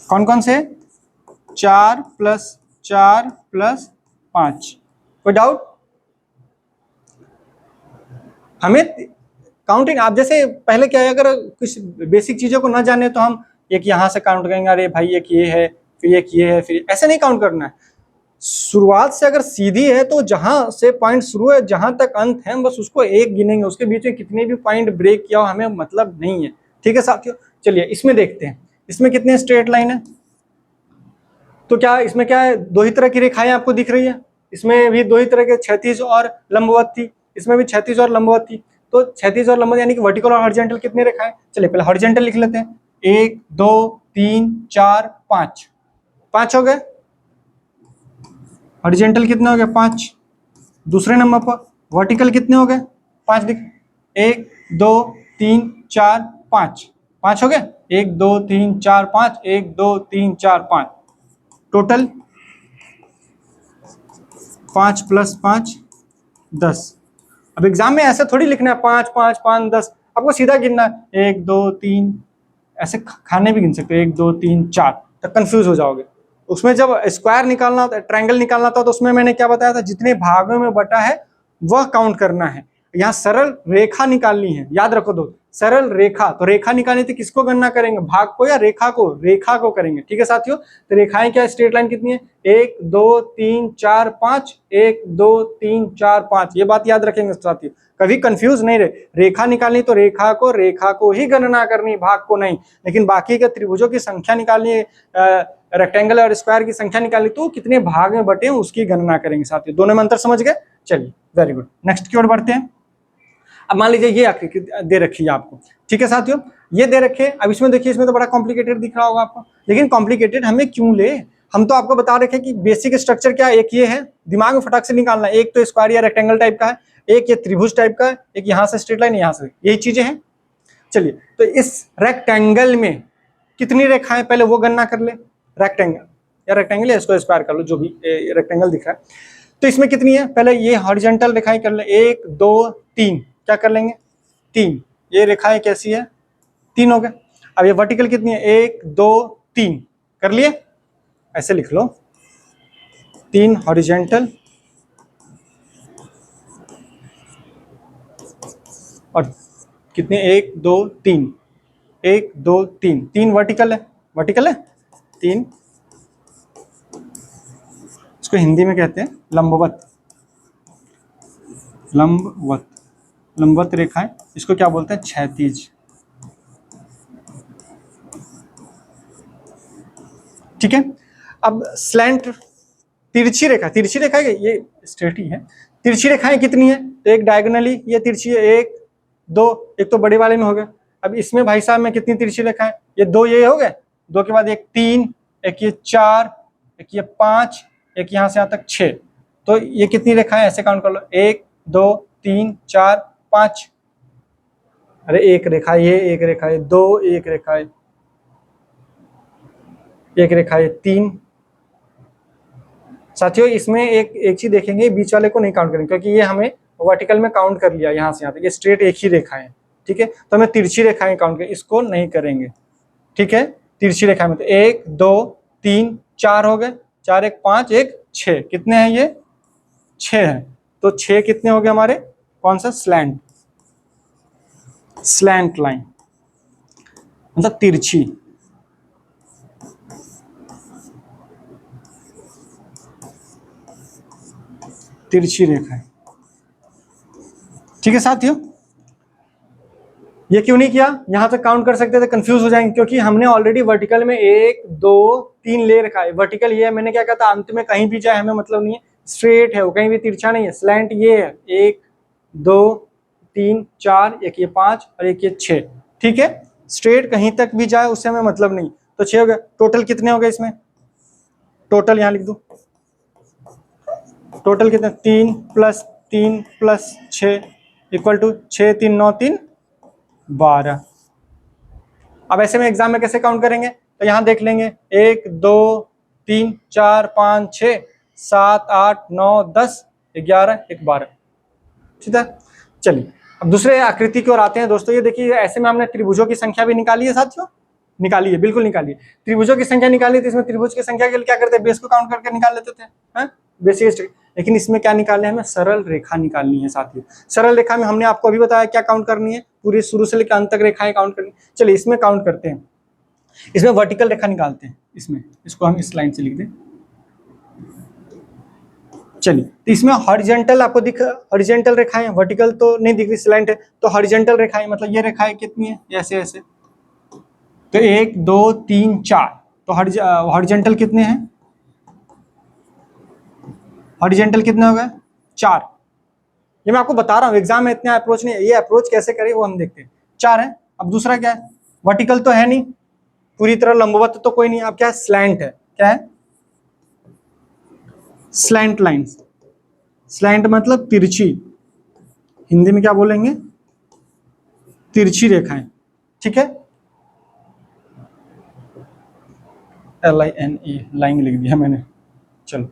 कौन कौन से? 4 + 4 + 5। कोई डाउट? हमें काउंटिंग, आप जैसे पहले क्या है, अगर कुछ बेसिक चीजों को ना जाने तो हम एक यहां से काउंट करेंगे, अरे भाई एक ये है, फिर एक ये है, फिर ऐसे नहीं काउंट करना है। शुरुआत से अगर सीधी है तो जहां से पॉइंट शुरू है जहां तक अंत है बस उसको एक गिनेंगे, उसके बीच में कितने भी पॉइंट ब्रेक किया हो हमें मतलब नहीं है, ठीक है साथियों। चलिए इसमें देखते हैं, इसमें कितने स्ट्रेट लाइन है? तो क्या इसमें क्या है, 2 ही तरह की रेखाएं आपको दिख रही है। इसमें भी 2 ही तरह के, क्षैतिज और लंबवत थी। इसमें भी क्षैतिज और लंबवत थी। तो क्षैतिज और लंबवत यानी कि वर्टिकल और हॉरिजॉन्टल कितनी रेखाएं? चलिए पहले हॉरिजॉन्टल लिख लेते हैं। 1 2 3 4 5, 5 हो गए। हॉरिजॉन्टल कितने हो गए? 5। दूसरे नंबर पर वर्टिकल कितने हो गए? 5 दिख, 1 2 3 4 5, 5 हो गए। 1 2 3 4 5, 1 2 3 4 5, टोटल 5 + 5 10। अब एग्जाम में ऐसे थोड़ी लिखना है 5 5 5 10, आपको सीधा गिनना है 1 2 3, ऐसे खाने भी गिन सकते हो 1 2 3 4, तो कंफ्यूज हो जाओगे। उसमें जब स्क्वायर निकालना होता है, ट्रायंगल निकालना था, तो उसमें मैंने क्या बताया था, जितने भागों में बटा है वह काउंट करना है। यहाँ सरल रेखा निकालनी है, याद रखो दो, सरल रेखा। तो रेखा निकालनी थी, किसको गणना करेंगे? भाग को या रेखा को? रेखा को करेंगे, ठीक है साथियों। तो रेखाएं क्या, स्ट्रेट लाइन कितनी है? 1 2 3 4 5, 1 2 3 4 5, ये बात याद रखेंगे साथियों, कभी कंफ्यूज नहीं रहे। रेखा निकालनी तो रेखा को ही गणना करनी, भाग को नहीं। लेकिन बाकी के त्रिभुजों की संख्या निकालनी है, रेक्टेंगल और स्क्वायर की संख्या निकालनी, तो कितने भाग में बटे हैं उसकी गणना करेंगे साथियों। दोनों में अंतर समझ गए? चलिए वेरी गुड, नेक्स्ट की ओर बढ़ते हैं। अब मान लीजिए ये आकृति दे रखी है आपको, ठीक है साथियों, ये दे रखे। अब इसमें देखिए, इसमें तो बड़ा कॉम्प्लिकेटेड दिख रहा होगा आपको, लेकिन कॉम्प्लिकेटेड हमें क्यों ले, हम तो आपको बता रखे कि बेसिक स्ट्रक्चर क्या है, एक ये है, दिमाग में फटाक से निकालना है। एक तो स्क्वायर या रेक्टेंगल टाइप का है, एक ये त्रिभुज टाइप का है, एक यहाँ से स्ट्रेट लाइन, यहाँ से, यही चीजें हैं। चलिए तो इस रेक्टेंगल में कितनी रेखाएं, पहले वो गणना कर ले। रेक्टेंगल या इसको स्क्वायर कर लो, जो भी रेक्टेंगल दिख रहा है। तो इसमें कितनी है, पहले ये हॉरिजॉन्टल रेखाएं कर ले, 1 2 3, क्या कर लेंगे? 3। ये रेखाएं कैसी है? 3 हो गए। अब ये वर्टिकल कितनी है? 1 2 3, कर लिए? ऐसे लिख लो, 3 हॉरिजॉन्टल और कितने? 1 2 3, 1 2 3, 3 वर्टिकल है, 3, इसको हिंदी में कहते हैं लंबवत, लंबवत रेखाएं, इसको क्या बोलते हैं? क्षैतिज, ठीक है। अब स्लैंट, तिरछी रेखा ये स्ट्रेट ही है। तिरछी रेखाएं कितनी है? तो एक डायगोनली ये तिरछी है, 1 2, एक तो बड़े वाले में हो गया। अब इसमें भाई साहब में कितनी तिरछी रेखाएं? ये 2, ये हो गए, 2 के बाद एक 3, एक ये 4, एक ये 5, एक यहाँ से यहाँ तक 6। तो ये कितनी रेखाएं ऐसे काउंट कर लो, 1 2 3 4 5। अरे एक रेखा ये, एक रेखा ये, 2, एक रेखा है, एक रेखा है, 3। साथियों इसमें एक चीज देखेंगे, बीच वाले को नहीं काउंट करेंगे क्योंकि ये हमें वर्टिकल में काउंट कर लिया यहाँ से यहाँ तक, ये स्ट्रेट एक ही रेखा है, ठीक है। तो हमें तिरछी रेखाएं काउंट करें, इसको नहीं करेंगे, ठीक है। तिरछी रेखा में तो 1 2 3 4 हो गए, 4 1 5 1 6, कितने हैं ये, 6 है। तो 6 कितने हो गए हमारे, कौन सा, स्लैंट, स्लैंट लाइन मतलब तिरछी। तिरछी रेखा है, ठीक है साथियों। ये क्यों नहीं किया, यहां तक काउंट कर सकते थे, कंफ्यूज हो जाएंगे क्योंकि हमने ऑलरेडी वर्टिकल में 1 2 3 ले रखा है। वर्टिकल ये है, मैंने क्या कहा था, अंत में कहीं भी जाए हमें मतलब नहीं है, स्ट्रेट है वो, कहीं भी तिरछा नहीं है। स्लैंट ये है, 1 2 3 4, एक ये 5 और एक ये 6, ठीक है। स्ट्रेट कहीं तक भी जाए उससे हमें मतलब नहीं। तो 6 हो गया, टोटल कितने हो गए इसमें, टोटल यहां लिख दो, टोटल कितने, 3 + 3 + 6 इक्वल टू 6 3 9 3 12। अब ऐसे में एग्जाम में कैसे काउंट करेंगे, तो यहां देख लेंगे, 1 2 3 4 5 6 7 8 9 10 11 1 12, ठीक है। चलिए अब दूसरे आकृति की ओर आते हैं दोस्तों। ये देखिए, ऐसे में हमने त्रिभुजों की संख्या भी निकाली है साथियों, निकाली है, बिल्कुल निकाली है। त्रिभुजों की संख्या निकाली थी, इसमें त्रिभुज की संख्या के लिए क्या करते हैं, बेस को काउंट करके निकाल लेते थे, बेसिक। लेकिन इसमें क्या निकालना है, हमें सरल रेखा निकालनी है साथियों। सरल रेखा में हमने आपको अभी बताया क्या काउंट करनी है, पूरी शुरू से लेकर अंत तक रेखाएं काउंट करनी। चलिए इसमें काउंट करते हैं, इसमें वर्टिकल रेखा निकालते हैं। इसमें इसको हम इस लाइन से लिख दें। चलिए तो इसमें हॉरिजॉन्टल आपको दिख, हॉरिजॉन्टल रेखाएं, वर्टिकल तो नहीं दिख रही, स्लैंट है, तो हॉरिजॉन्टल रेखाएं मतलब ये रेखाएं कितनी है, ऐसे ऐसे, तो 1 2 3 4। तो हॉरिजॉन्टल कितने हैं, हॉरिजॉन्टल कितने हो गए, 4। ये मैं आपको बता रहा हूँ, एग्जाम में इतना अप्रोच नहीं है, ये अप्रोच कैसे करें वो हम देखते हैं। 4 है। अब दूसरा क्या है, वर्टिकल तो है नहीं, पूरी तरह लंबवत तो कोई नहीं, अब क्या है, स्लैंट है। क्या है, स्लैंट लाइंस। स्लैंट मतलब तिरछी, हिंदी में क्या बोलेंगे, तिरछी रेखाएं, ठीक है। LINE लाइन लिख दिया मैंने। चलो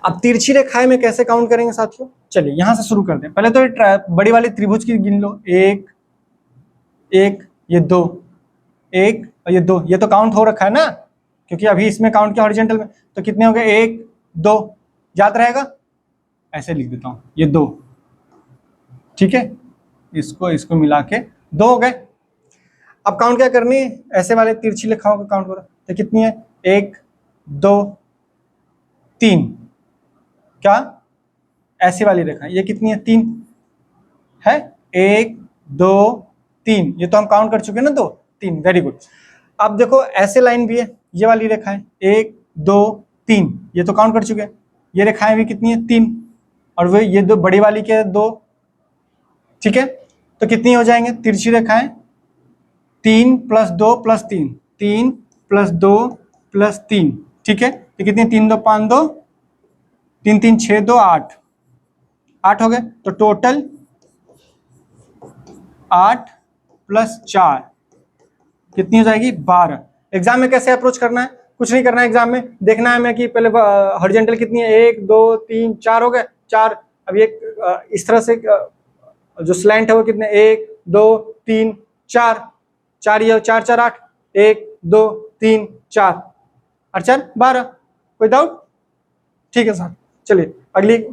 अब तिरछी रेखाएं में कैसे काउंट करेंगे साथियों, चलिए यहां से शुरू करते हैं। पहले तो बड़ी वाली त्रिभुज की गिन लो, 1 1 ये 2, 1 और ये 2, ये तो काउंट हो रखा है ना, क्योंकि अभी इसमें काउंट किया हॉरिजॉन्टल में। तो कितने हो गए, 1 2, याद रहेगा, ऐसे लिख देता हूं, ये 2, ठीक है। इसको इसको मिला के 2 हो गए। अब काउंट क्या करनी है, ऐसे वाले तिरछी रेखाओं का काउंट करो, तो कितनी है, 1 2 3, क्या, ऐसी वाली रेखा ये कितनी है, 3 है, 1 2 3, ये तो हम काउंट कर चुके हैं ना, 2 3, वेरी गुड। अब देखो ऐसे लाइन भी है, ये वाली रेखा है, 1 2 3, ये तो काउंट कर चुके हैं। ये रेखाएं भी कितनी है, 3, और वे ये दो बड़ी वाली के 2, ठीक है। तो कितनी हो जाएंगे तिरछी रेखाएं, 3 + 2 + 3, 3 + 2 + 3, ठीक है। तो कितनी, 3 2 5 2, 3 3 6 2 8, 8 हो गए। तो टोटल 8 + 4 कितनी हो जाएगी, 12। एग्जाम में कैसे अप्रोच करना है, कुछ नहीं करना है, एग्जाम में देखना है हमें कि पहले हॉरिजॉन्टल कितनी है, 1 2 3 4 हो गए, 4। अब ये इस तरह से जो स्लैंट है वो कितने, 1 2 3 4, 4 ये 4 4 8, 1 2 3 4 और 4 12। कोई डाउट, ठीक है साहब। चलिए अगली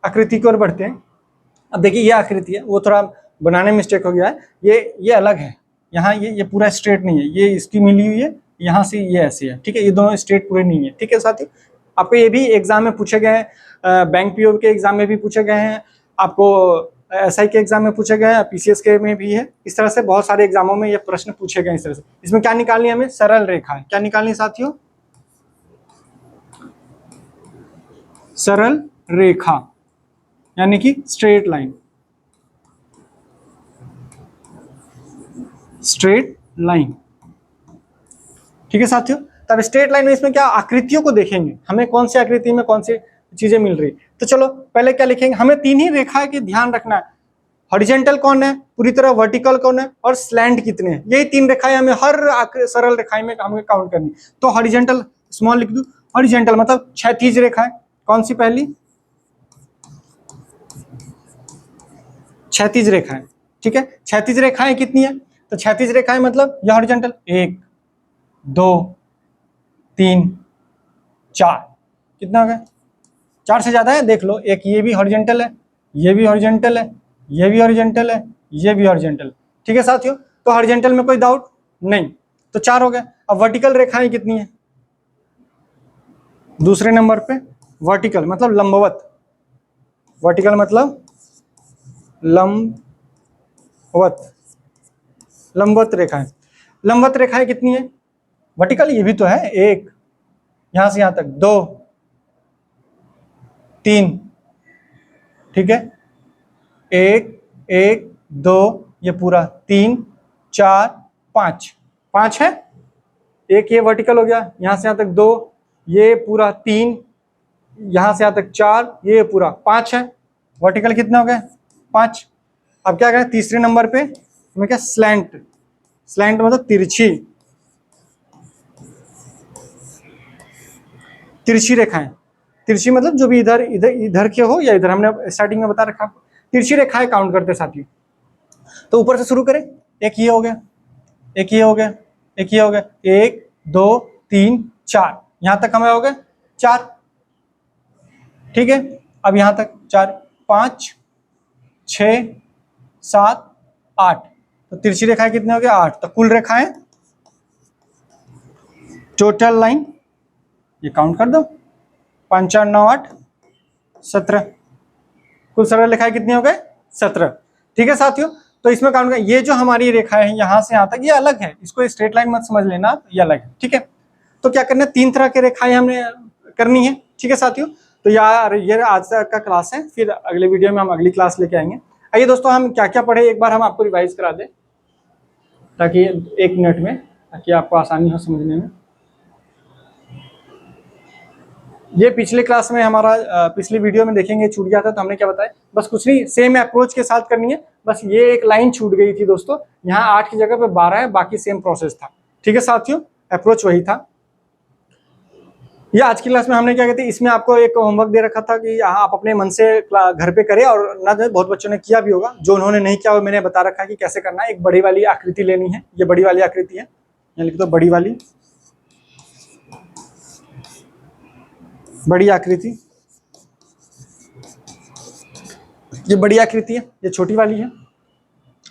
आकृति की ओर बढ़ते हैं। अब देखिए ये आकृति है, वो थोड़ा बनाने में मिस्टेक हो गया है, ये अलग है, यहाँ ये पूरा स्ट्रेट नहीं है, ये इसकी मिली हुई है, यहाँ से ये ऐसे है, ठीक है। ये दोनों स्ट्रेट पूरे नहीं है, ठीक है साथी। आपको ये भी एग्जाम में पूछे गए हैं, बैंक पीओ के एग्जाम में भी पूछे गए हैं, आपको SI के एग्जाम में पूछे गए हैं, PCS के में भी है। इस तरह से बहुत सारे एग्जामों में ये प्रश्न पूछे गए इस तरह से। इसमें क्या निकालनी है हमें, सरल रेखा है। क्या निकालनी है साथियों, सरल रेखा, यानी कि स्ट्रेट लाइन, स्ट्रेट लाइन, ठीक है साथियों। तो अब स्ट्रेट लाइन में इसमें क्या आकृतियों को देखेंगे, हमें कौन सी आकृति में कौन सी चीजें मिल रही। तो चलो पहले क्या लिखेंगे, हमें तीन ही रेखा की ध्यान रखना है, हॉरिजॉन्टल कौन है, पूरी तरह वर्टिकल कौन है, और स्लैंट कितने हैं। यही तीन रेखाएं हमें हर सरल रेखाएं में हमें काउंट करनी। तो हॉरिजॉन्टल स्मॉल लिख दूं, हॉरिजॉन्टल मतलब क्षैतिज रेखाएं, कौन सी पहली, क्षैतिज रेखाएं, ठीक है। क्षैतिज रेखाएं कितनी है, तो क्षैतिज रेखाएं मतलब यह हॉरिजॉन्टल 1 2 3 4, कितना हो गया, 4 से ज्यादा है देख लो, एक ये भी हॉरिजॉन्टल है, ये भी हॉरिजॉन्टल है, ये भी हॉरिजॉन्टल है, ये भी हॉरिजॉन्टल, ठीक है साथियों। तो हॉरिजॉन्टल में कोई डाउट नहीं, तो 4 हो गए। अब वर्टिकल रेखाएं कितनी है, दूसरे नंबर पे वर्टिकल मतलब लंबवत, वर्टिकल मतलब लंबवत, लंबवत रेखाएं, लंबवत रेखाएं कितनी है, वर्टिकल ये भी तो है, 1 यहां से यहां तक, 2 3, ठीक है, 1 1 2 ये पूरा 3 4 5, 5 है, एक ये वर्टिकल हो गया, यहां से यहां तक 2, ये पूरा 3, यहां से यहां तक 4, ये पूरा 5 है, वर्टिकल कितना हो गया 5। अब क्या करें तीसरे नंबर पे हमें क्या, स्लैंट, स्लैंट मतलब तिरछी, तिरछी रेखाएं, तिरछी मतलब जो भी इधर इधर इधर के हो या इधर, हमने स्टार्टिंग में बता रखा, तिरछी रेखाएं काउंट करते साथियों। तो ऊपर से शुरू करें, एक ये हो गया, एक ये हो गया, एक ये हो गया, 1 2 3 4, यहां तक हमें हो गया 4, ठीक है। अब यहां तक 4 5 6 7 8, तो तिरछी रेखाएं कितने हो गया 8, तो कुल रेखाएं टोटल लाइन ये काउंट कर दो, 5 4 9 8 17, कुल सरल रेखाएं कितनी हो गए 17, ठीक है साथियों। तो इसमें काउंट कर, ये जो हमारी रेखाएं हैं यहां से यहां तक ये अलग है, इसको स्ट्रेट लाइन मत समझ लेना, ये अलग है, ठीक है। तो क्या करना है, 3 तरह की रेखाएं हमने करनी है, ठीक है साथियों। तो यार ये आज तक का क्लास है, फिर अगले वीडियो में हम अगली क्लास लेके आएंगे। आइए दोस्तों हम क्या क्या पढ़े एक बार हम आपको रिवाइज करा दें, ताकि 1 मिनट में, ताकि आपको आसानी हो समझने में। ये पिछले क्लास में हमारा पिछली वीडियो में देखेंगे छूट गया था, तो हमने क्या बताया, बस कुछ नहीं, सेम अप्रोच के साथ करनी है, बस ये एक लाइन छूट गई थी दोस्तों, यहाँ 8 की जगह पे 12 है, बाकी सेम प्रोसेस था, ठीक है साथियों, अप्रोच वही था। ये आज की क्लास में हमने क्या कहते हैं, इसमें आपको एक होमवर्क दे रखा था कि आप अपने मन से घर पे करें, और ना बहुत बच्चों ने किया भी होगा, जो उन्होंने नहीं किया वो मैंने बता रखा है कि कैसे करना है। एक बड़ी वाली आकृति लेनी है, ये बड़ी वाली आकृति है, यहाँ लिख दो बड़ी वाली, बड़ी आकृति, ये बड़ी आकृति है, ये छोटी वाली है,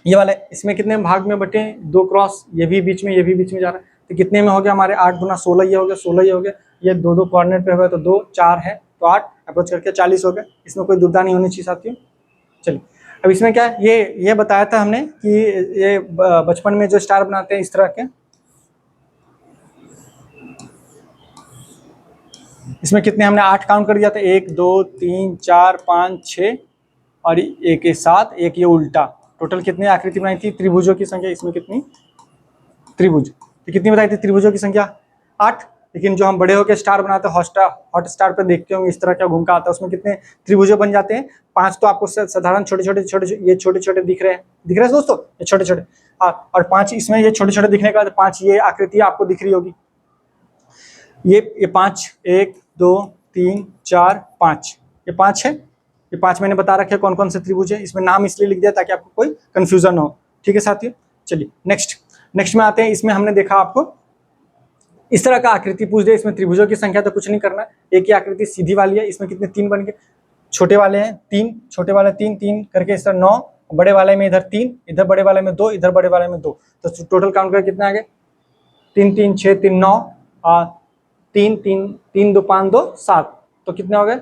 ये वाला इसमें कितने भाग में बटे, 2 क्रॉस, ये भी बीच में, ये भी बीच में जा रहा है, तो कितने में हो गया हमारे 8 गुना 16, ये हो गया 16, ये हो गया, ये 2 2 कॉर्नर पे हो गया, तो 2 4 है, तो 8 अप्रोच करके 40 हो गया, इसमें कोई दुविधा नहीं होनी चाहिए साथियों। चलिए अब इसमें क्या है, ये बताया था हमने कि ये बचपन में जो स्टार बनाते हैं इस तरह के, इसमें कितने हमने 8 काउंट कर दिया था, 1 2 3 4 5 6 और एक 7, एक ये उल्टा, टोटल कितनी आकृति बनाई थी, त्रिभुजों की संख्या, इसमें कितनी त्रिभुज, तो कितनी बताई थी त्रिभुजों की संख्या 8। लेकिन जो हम बड़े होकर स्टार बनाते हैं, हॉट स्टार पे देखते होंगे इस तरह का घूमका आता है, उसमें कितने त्रिभुजों बन जाते हैं, 5 तो आपको साधारण छोटे छोटे ये छोटे छोटे दिख रहे हैं दोस्तों, ये छोटे छोटे, और 5 इसमें ये छोटे छोटे दिखने के बाद 5 ये आकृति आपको दिख रही होगी, ये 5 1 2 3 4 5, ये 5 है, ये 5 मैंने बता रखे कौन कौन से त्रिभुज है, इसमें नाम इसलिए लिख दिया ताकि आपको कोई कंफ्यूजन हो, ठीक है साथियों। चलिए नेक्स्ट में आते हैं, इसमें हमने देखा आपको इस तरह का आकृति पूछ दे, इसमें त्रिभुजों की संख्या तो कुछ नहीं करना, एक ही आकृति सीधी वाली है, इसमें कितने 3 बन गए, छोटे वाले हैं 3, छोटे वाले 3 3 करके इस तरह 9, बड़े वाले में इधर 3, इधर बड़े वाले में 2, इधर बड़े वाले में 2, तो टोटल काउंट कर कितना आ गए 3 3 6 3 9 और 3 3 3 2 5 2 7, तो कितने हो गए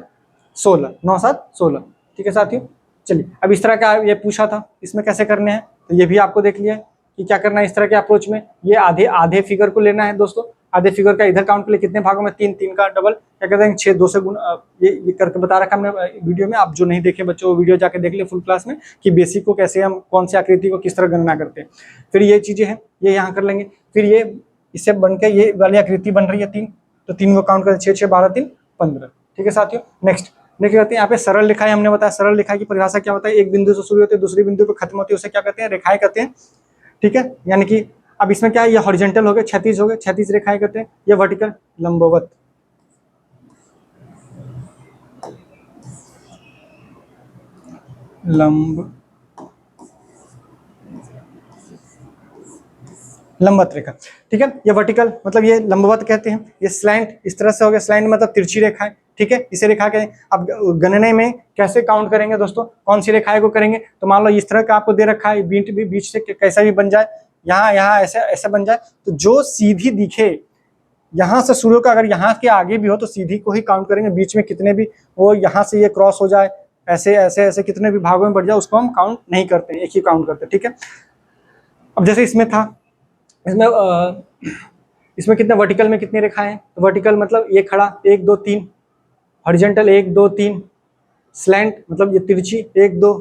16, 9 7 16, ठीक है साथियों। चलिए अब इस तरह का ये पूछा था, इसमें कैसे करने हैं, तो ये भी आपको देख लिया कि क्या करना है इस तरह के अप्रोच में, ये आधे फिगर को लेना है दोस्तों, आधे फिगर का इधर काउंट के लिए कितने भागों में, 3 3 का डबल क्या कहते हैं 6 2 से गुना, ये करके बता रखा हमने वीडियो में, आप जो नहीं देखे बच्चों वो वीडियो जाके देख ले फुल क्लास में, कि बेसिक को कैसे हम कौन सी आकृति को किस तरह गणना करते हैं। फिर ये चीजें हैं, ये यहाँ कर लेंगे, फिर ये इससे बन के ये वाली आकृति बन रही है 3, तो 3 को काउंट करें, 6 6 12 3 15। ठीक है साथियों, नेक्स्ट देखते हैं यहाँ पे सरल रेखाएं हमने बताया। सरल रेखा की परिभाषा क्या होता है, एक बिंदु से शुरू होती है दूसरी बिंदु पे खत्म होती है, उसे क्या कहते हैं, रेखाएं कहते हैं। ठीक है, यानी कि अब इसमें क्या है, ये हॉरिजॉन्टल हो गए, क्षैतिज हो गए, क्षैतिज रेखाएं कहते हैं, ये वर्टिकल लंबवत। लंबवत रेखा। ठीक है, ये वर्टिकल मतलब ये लंबवत कहते हैं। ये स्लैंट इस तरह से हो गया, स्लैंट मतलब तिरछी रेखा है। ठीक है, इसे रेखा के अब गणने में कैसे काउंट करेंगे दोस्तों, कौन सी रेखाएं को करेंगे, तो मान लो इस तरह का आपको दे रखा है, बीच से कैसा भी बन जाए, यहाँ ऐसे ऐसे बन जाए, तो जो सीधी दिखे यहाँ से शुरू का, अगर यहाँ के आगे भी हो तो सीधी को ही काउंट करेंगे, बीच में कितने भी वो यहाँ से ये क्रॉस हो जाए, ऐसे ऐसे ऐसे कितने भी भागों में बढ़ जाए, उसको हम काउंट नहीं करते, एक ही काउंट करते। ठीक है, अब जैसे इसमें था, इसमें कितने वर्टिकल में कितनी रेखाएं हैं, तो वर्टिकल मतलब ये खड़ा 1 2 3, हॉरिजॉन्टल 1 2 3, स्लैंट मतलब ये तिरछी 1 2,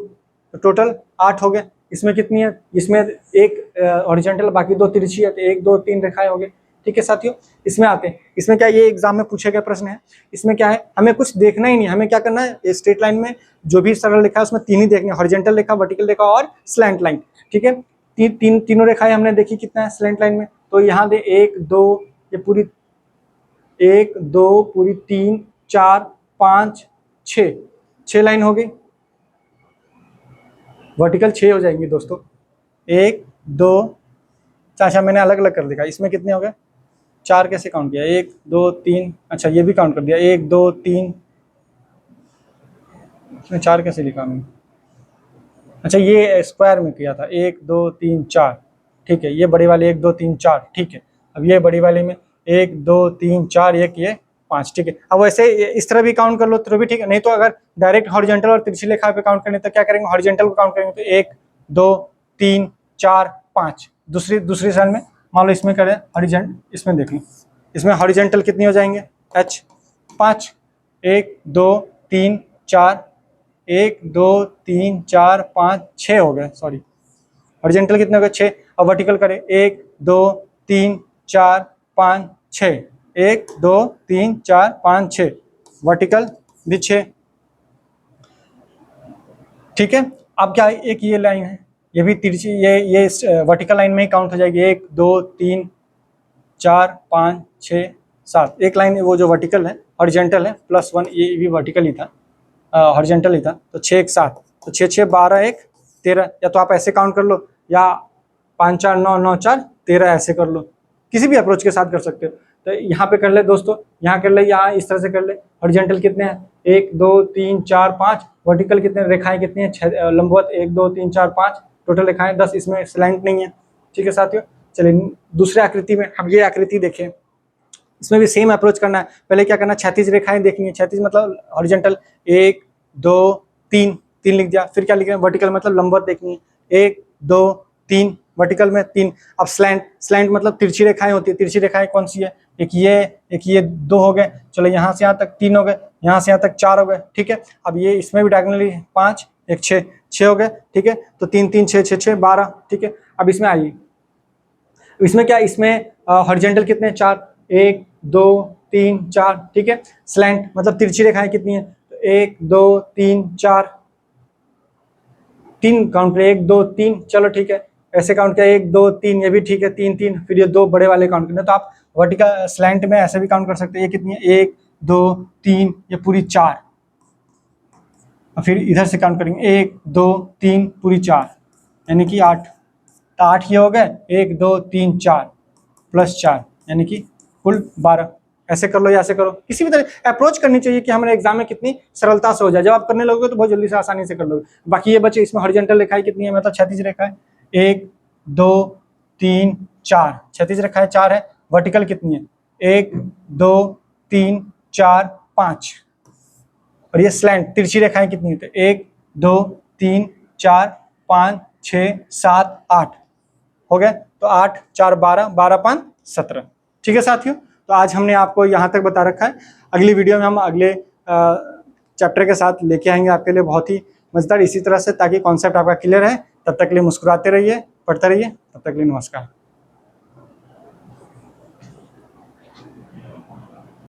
तो टोटल 8 हो गए। इसमें कितनी है, इसमें एक हॉरिजॉन्टल बाकी 2 तिरछी है, तो 1 2 3 रेखाएं हो गए। ठीक है साथियों, इसमें आते हैं, इसमें क्या ये एग्जाम में पूछे गए प्रश्न है। इसमें क्या है, हमें कुछ देखना ही नहीं, हमें क्या करना है, स्ट्रेट लाइन में जो भी सरल रेखा है उसमें 3 ही देखने, हॉरिजॉन्टल रेखा, वर्टिकल रेखा और स्लैंट लाइन। ठीक है, तीनों रेखाएं हमने देखी, कितना है स्लैंट लाइन में, तो यहाँ दे 1 2, ये पूरी 1 2 पूरी 3 4 5 6 लाइन हो गई, वर्टिकल 6 हो जाएंगी दोस्तों, 1 2, अच्छा मैंने अलग अलग कर दिया, इसमें कितने हो गए, 4 कैसे काउंट किया, 1 2 3, अच्छा ये भी काउंट कर दिया, 1 2 3, इसमें 4 कैसे लिखा मैंने, अच्छा ये स्क्वायर में किया था, 1 2 3 4। ठीक है, ये बड़ी वाली 1 2 3 4। ठीक है, अब ये बड़ी वाली में 1 2 3 4, एक ये 5। ठीक है, अब वैसे इस तरह भी काउंट कर लो तो भी ठीक है, नहीं तो अगर डायरेक्ट हॉरिजॉन्टल और तिरछी रेखा पे काउंट करने तो क्या करेंगे, हॉरिजॉन्टल को काउंट करेंगे, तो 1 2 3 4 5। दूसरी साइड में मान लो इसमें करें हॉरिजॉन्टल, इसमें देख लो, इसमें हॉरिजॉन्टल कितनी हो जाएंगे, H 5, 1 2 3 4, 1 2 3 4 5 6 हो गए, सॉरी हॉरिजॉन्टल कितने हो गए 6। अब वर्टिकल करें, 1 2 3 4 5 6, 1 2 3 4 5 6, वर्टिकल भी 6। ठीक है, अब क्या एक ये लाइन है, ये भी तिरछी, ये वर्टिकल लाइन में ही काउंट हो जाएगी, 1 2 3 4 5 6 7, एक लाइन वो जो वर्टिकल है, हॉरिजॉन्टल है +1, ये भी वर्टिकल ही था, हॉरिजॉन्टल ही था, तो 6 1 7, तो 6 6 12 1 13, या तो आप ऐसे काउंट कर लो, या 5 4 9 9 4 13 ऐसे कर लो, किसी भी अप्रोच के साथ कर सकते हो। तो यहाँ पे कर ले दोस्तों, यहाँ कर ले, यहाँ इस तरह से कर ले, हॉरिजॉन्टल कितने हैं 1 2 3 4 5, वर्टिकल कितने, रेखाएं कितनी है, लंबवत 1 2 3 4 5, टोटल रेखाएं 10, इसमें स्लैंट नहीं है। ठीक है साथियों, चलिए दूसरे आकृति में हम ये आकृति देखें, इसमें भी सेम अप्रोच करना है। पहले क्या करना है, क्षैतिज रेखाएं देखनी है, क्षैतिज मतलब हॉरिजॉन्टल 1 2 3 3 लिख दिया, फिर क्या लिख रहे हैं, वर्टिकल मतलब लंबवत देखनी है, 1 2 3, वर्टिकल में 3। अब स्लैंट मतलब तिरछी रेखाएं होती है, तिरछी रेखाएं कौन सी है, एक ये 2 हो गए, चलो यहाँ से यहाँ तक 3 हो गए, यहाँ से यहाँ तक 4 हो गए। ठीक है, अब ये इसमें भी डायगोनली 5 1 6 हो गए। ठीक है, तो 3 3 6 6 6 12। ठीक है, अब इसमें आइए, इसमें क्या, इसमें हॉरिजॉन्टल कितने 4, 1 2 3 4। ठीक है, स्लैंट मतलब तिरछी रेखाएं कितनी है, तो 1 2 3 4, 3 काउंट किया, 1 2 3, चलो ठीक है, ऐसे काउंट किया 1 2 3, ये भी ठीक है, 3 3, फिर ये 2 बड़े वाले काउंट करने, तो आप वर्टिकल स्लैंट में ऐसे भी काउंट कर सकते हैं, ये कितनी है 1 2 3, ये पूरी 4, और फिर इधर से काउंट करेंगे 1 2 3 पूरी 4, यानी कि 8, तो 8 ये हो गए, 1 2 3 4 +4, यानी कि कुल 12। ऐसे कर लो या ऐसे करो, किसी भी तरह अप्रोच करनी चाहिए कि हमारे एग्जाम में कितनी सरलता से हो जाए, जब आप करने लगोगे तो बहुत जल्दी से आसानी से कर लोगे। बाकी ये बच्चे, इसमें हॉरिजॉन्टल रेखाएं कितनी है, मतलब क्षैतिज रेखा है 1 2 3 4, क्षैतिज रेखाएं 4 है, वर्टिकल कितनी है 1 2 3 4 5, और ये स्लैंट तिरछी रेखाएं कितनी है, तो 1 2 3 4 5 6 7 8 हो गए, तो 8 4 12 12 5 17। ठीक है साथियों, तो आज हमने आपको यहाँ तक बता रखा है, अगली वीडियो में हम अगले चैप्टर के साथ लेके आएंगे आपके लिए बहुत ही मजेदार, इसी तरह से, ताकि कॉन्सेप्ट आपका क्लियर है। तब तक के लिए मुस्कुराते रहिए, पढ़ते रहिए, तब तक के लिए नमस्कार।